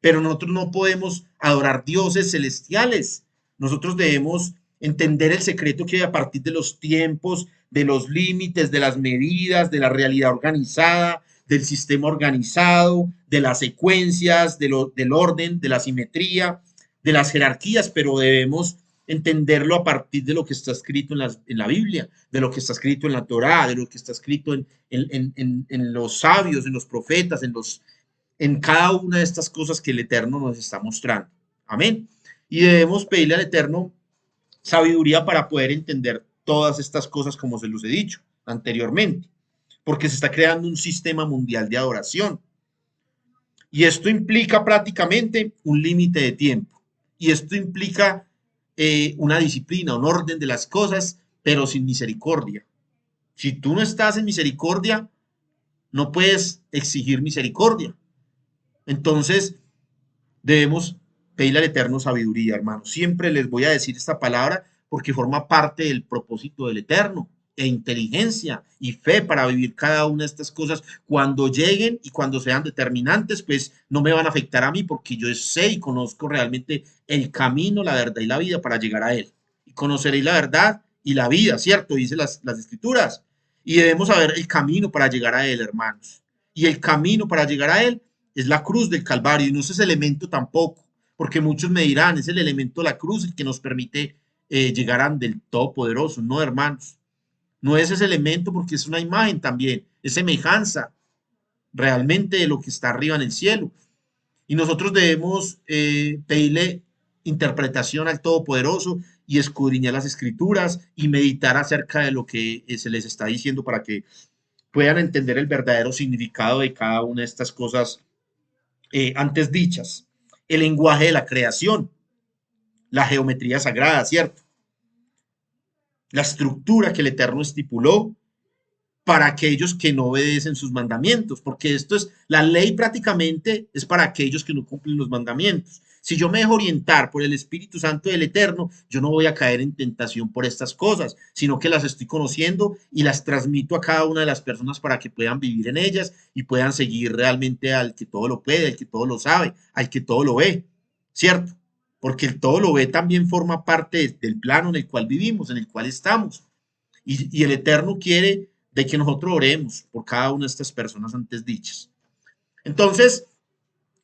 pero nosotros no podemos adorar dioses celestiales. Nosotros debemos entender el secreto que hay a partir de los tiempos, de los límites, de las medidas, de la realidad organizada, del sistema organizado, de las secuencias, del orden, de la simetría, de las jerarquías, pero debemos entenderlo a partir de lo que está escrito en la Biblia, de lo que está escrito en la Torá, de lo que está escrito en los sabios, en los profetas, en cada una de estas cosas que el Eterno nos está mostrando. Amén. Y debemos pedirle al Eterno sabiduría para poder entender todas estas cosas como se los he dicho anteriormente, porque se está creando un sistema mundial de adoración. Y esto implica prácticamente un límite de tiempo. Y esto implica una disciplina, un orden de las cosas, pero sin misericordia. Si tú no estás en misericordia, no puedes exigir misericordia. Entonces, debemos pedirle al Eterno sabiduría, hermano. Siempre les voy a decir esta palabra porque forma parte del propósito del Eterno, e inteligencia y fe para vivir cada una de estas cosas cuando lleguen y cuando sean determinantes, pues no me van a afectar a mí porque yo sé y conozco realmente el camino, la verdad y la vida para llegar a Él. Y conoceréis la verdad y la vida, ¿cierto? Dice las escrituras. Y debemos saber el camino para llegar a Él, hermanos. Y el camino para llegar a Él es la cruz del Calvario y no es ese elemento tampoco, porque muchos me dirán, es el elemento de la cruz el que nos permite llegar ante el Todopoderoso. No, hermanos, no es ese elemento porque es una imagen también, es semejanza realmente de lo que está arriba en el cielo. Y nosotros debemos pedirle interpretación al Todopoderoso y escudriñar las escrituras y meditar acerca de lo que se les está diciendo para que puedan entender el verdadero significado de cada una de estas cosas antes dichas. El lenguaje de la creación, la geometría sagrada, ¿cierto? La estructura que el Eterno estipuló para aquellos que no obedecen sus mandamientos, porque esto es, la ley prácticamente es para aquellos que no cumplen los mandamientos. Si yo me dejo orientar por el Espíritu Santo del Eterno, yo no voy a caer en tentación por estas cosas, sino que las estoy conociendo y las transmito a cada una de las personas para que puedan vivir en ellas y puedan seguir realmente al que todo lo puede, al que todo lo sabe, al que todo lo ve, ¿cierto? Porque el todo lo ve también forma parte del plano en el cual vivimos, en el cual estamos. Y el Eterno quiere de que nosotros oremos por cada una de estas personas antes dichas. Entonces,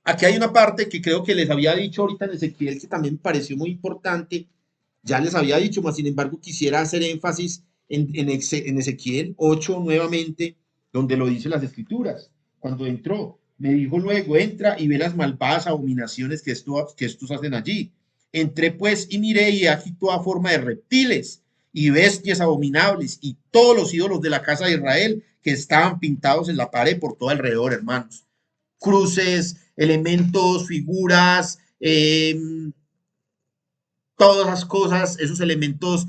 aquí hay una parte que creo que les había dicho ahorita en Ezequiel que también me pareció muy importante. Ya les había dicho, mas sin embargo quisiera hacer énfasis en Ezequiel 8 nuevamente, donde lo dicen las escrituras. Cuando entró, me dijo luego, entra y ve las malvadas abominaciones que estos hacen allí. Entré pues y miré y aquí toda forma de reptiles y bestias abominables y todos los ídolos de la casa de Israel que estaban pintados en la pared por todo alrededor, hermanos. Cruces, elementos, figuras, todas esas cosas, esos elementos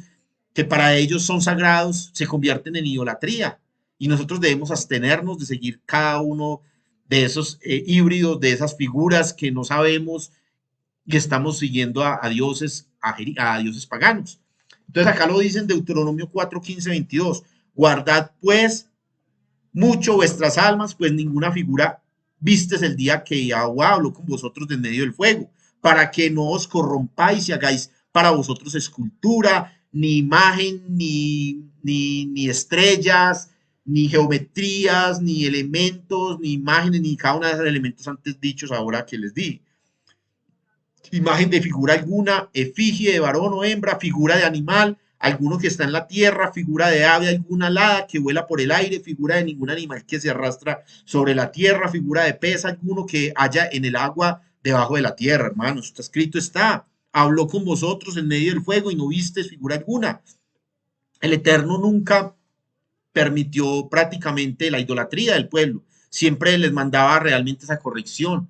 que para ellos son sagrados, se convierten en idolatría. Y nosotros debemos abstenernos de seguir cada uno de esos híbridos, de esas figuras que no sabemos y estamos siguiendo a dioses, a dioses paganos. Entonces acá lo dicen Deuteronomio 4, 15, 22. Guardad pues mucho vuestras almas, pues ninguna figura vistes el día que Yahweh habló con vosotros de en medio del fuego, para que no os corrompáis y hagáis para vosotros escultura, ni imagen, ni estrellas, ni geometrías, ni elementos, ni imágenes, ni cada uno de esos elementos antes dichos ahora que les di. Imagen de figura alguna, efigie de varón o hembra, figura de animal, alguno que está en la tierra, figura de ave alguna alada que vuela por el aire, figura de ningún animal que se arrastra sobre la tierra, figura de pez alguno que haya en el agua debajo de la tierra, hermanos. Está escrito, está. Habló con vosotros en medio del fuego y no viste figura alguna. El Eterno nunca permitió prácticamente la idolatría del pueblo. Siempre les mandaba realmente esa corrección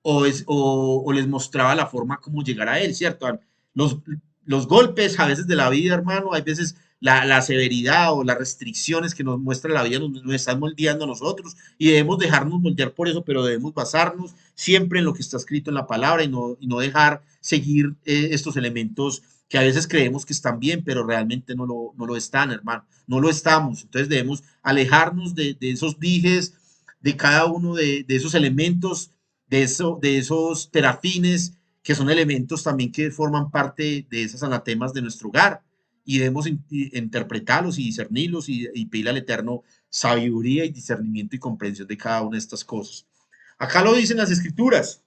o les mostraba la forma como llegar a él, ¿cierto? Los, los golpes a veces de la vida, hermano, hay veces la severidad o las restricciones que nos muestra la vida nos están moldeando a nosotros y debemos dejarnos moldear por eso, pero debemos basarnos siempre en lo que está escrito en la palabra y no dejar seguir estos elementos que a veces creemos que están bien, pero realmente no lo están, hermano, no lo estamos. Entonces debemos alejarnos de esos dijes, de cada uno de esos elementos, de esos terafines, que son elementos también que forman parte de esas anatemas de nuestro hogar. Y debemos interpretarlos y discernirlos y pedirle al Eterno sabiduría y discernimiento y comprensión de cada una de estas cosas. Acá lo dicen las escrituras.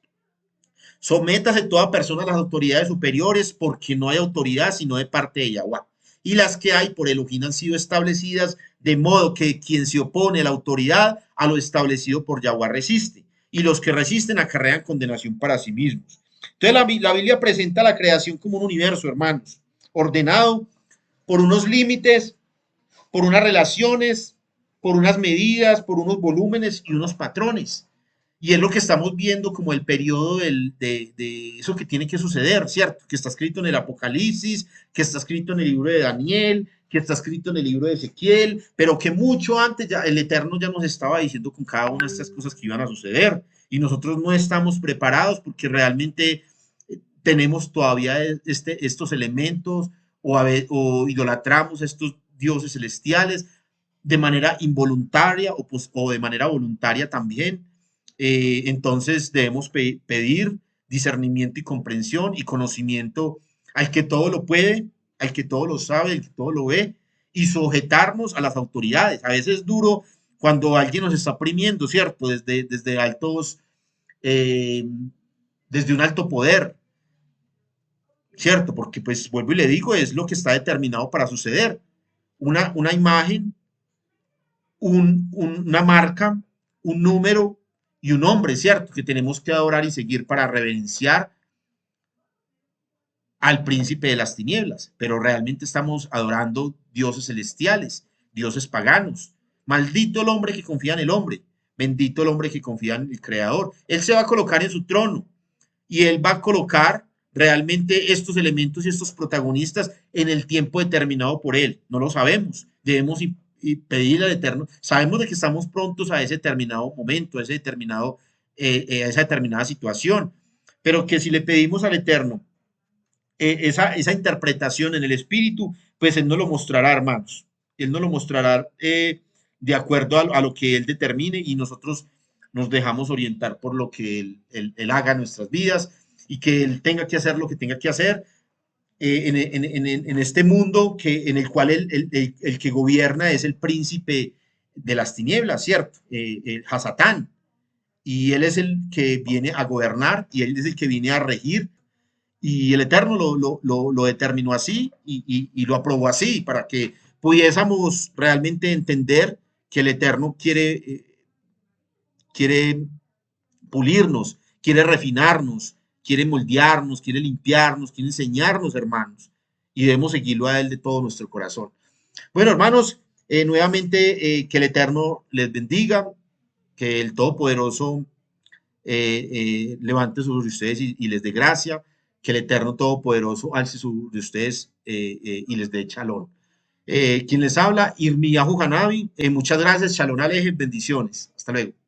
Sométase toda persona a las autoridades superiores, porque no hay autoridad sino de parte de Yahweh. Y las que hay por Elohim han sido establecidas, de modo que quien se opone a la autoridad, a lo establecido por Yahweh resiste. Y los que resisten acarrean condenación para sí mismos. Entonces la Biblia presenta la creación como un universo, hermanos, ordenado por unos límites, por unas relaciones, por unas medidas, por unos volúmenes y unos patrones. Y es lo que estamos viendo como el periodo de eso que tiene que suceder, ¿cierto? Que está escrito en el Apocalipsis, que está escrito en el libro de Daniel, que está escrito en el libro de Ezequiel, pero que mucho antes ya el Eterno ya nos estaba diciendo con cada una de estas cosas que iban a suceder. Y nosotros no estamos preparados porque realmente tenemos todavía estos elementos o idolatramos estos dioses celestiales de manera involuntaria o de manera voluntaria también. Entonces debemos pedir discernimiento y comprensión y conocimiento al que todo lo puede, al que todo lo sabe, al que todo lo ve, y sujetarnos a las autoridades. A veces es duro cuando alguien nos está oprimiendo, ¿cierto? Desde altos, eh, desde un alto poder, ¿cierto? Porque pues vuelvo y le digo, es lo que está determinado para suceder. Una imagen, una marca, un número y un hombre, ¿cierto? Que tenemos que adorar y seguir para reverenciar al príncipe de las tinieblas, pero realmente estamos adorando dioses celestiales, dioses paganos. Maldito el hombre que confía en el hombre, bendito el hombre que confía en el Creador. Él se va a colocar en su trono y él va a colocar realmente estos elementos y estos protagonistas en el tiempo determinado por él. No lo sabemos. Debemos y pedirle al Eterno. Sabemos de que estamos prontos a ese determinado momento, a esa determinada situación, pero que si le pedimos al Eterno esa interpretación en el espíritu, pues Él nos lo mostrará, hermanos. Él nos lo mostrará de acuerdo a lo que Él determine y nosotros nos dejamos orientar por lo que Él haga en nuestras vidas y que Él tenga que hacer lo que tenga que hacer en este mundo en el cual el que gobierna es el príncipe de las tinieblas, ¿cierto? Hasatán. Y Él es el que viene a gobernar y Él es el que viene a regir y el Eterno lo determinó así y lo aprobó así para que pudiésemos realmente entender que el Eterno quiere pulirnos, quiere refinarnos, quiere moldearnos, quiere limpiarnos, quiere enseñarnos, hermanos, y debemos seguirlo a Él de todo nuestro corazón. Bueno, hermanos, nuevamente que el Eterno les bendiga, que el Todopoderoso levante sobre ustedes y les dé gracia, que el Eterno Todopoderoso alce sobre ustedes y les dé shalom. Quien les habla, Irmiyahu Hanabi. Muchas gracias, shalom aleje, bendiciones. Hasta luego.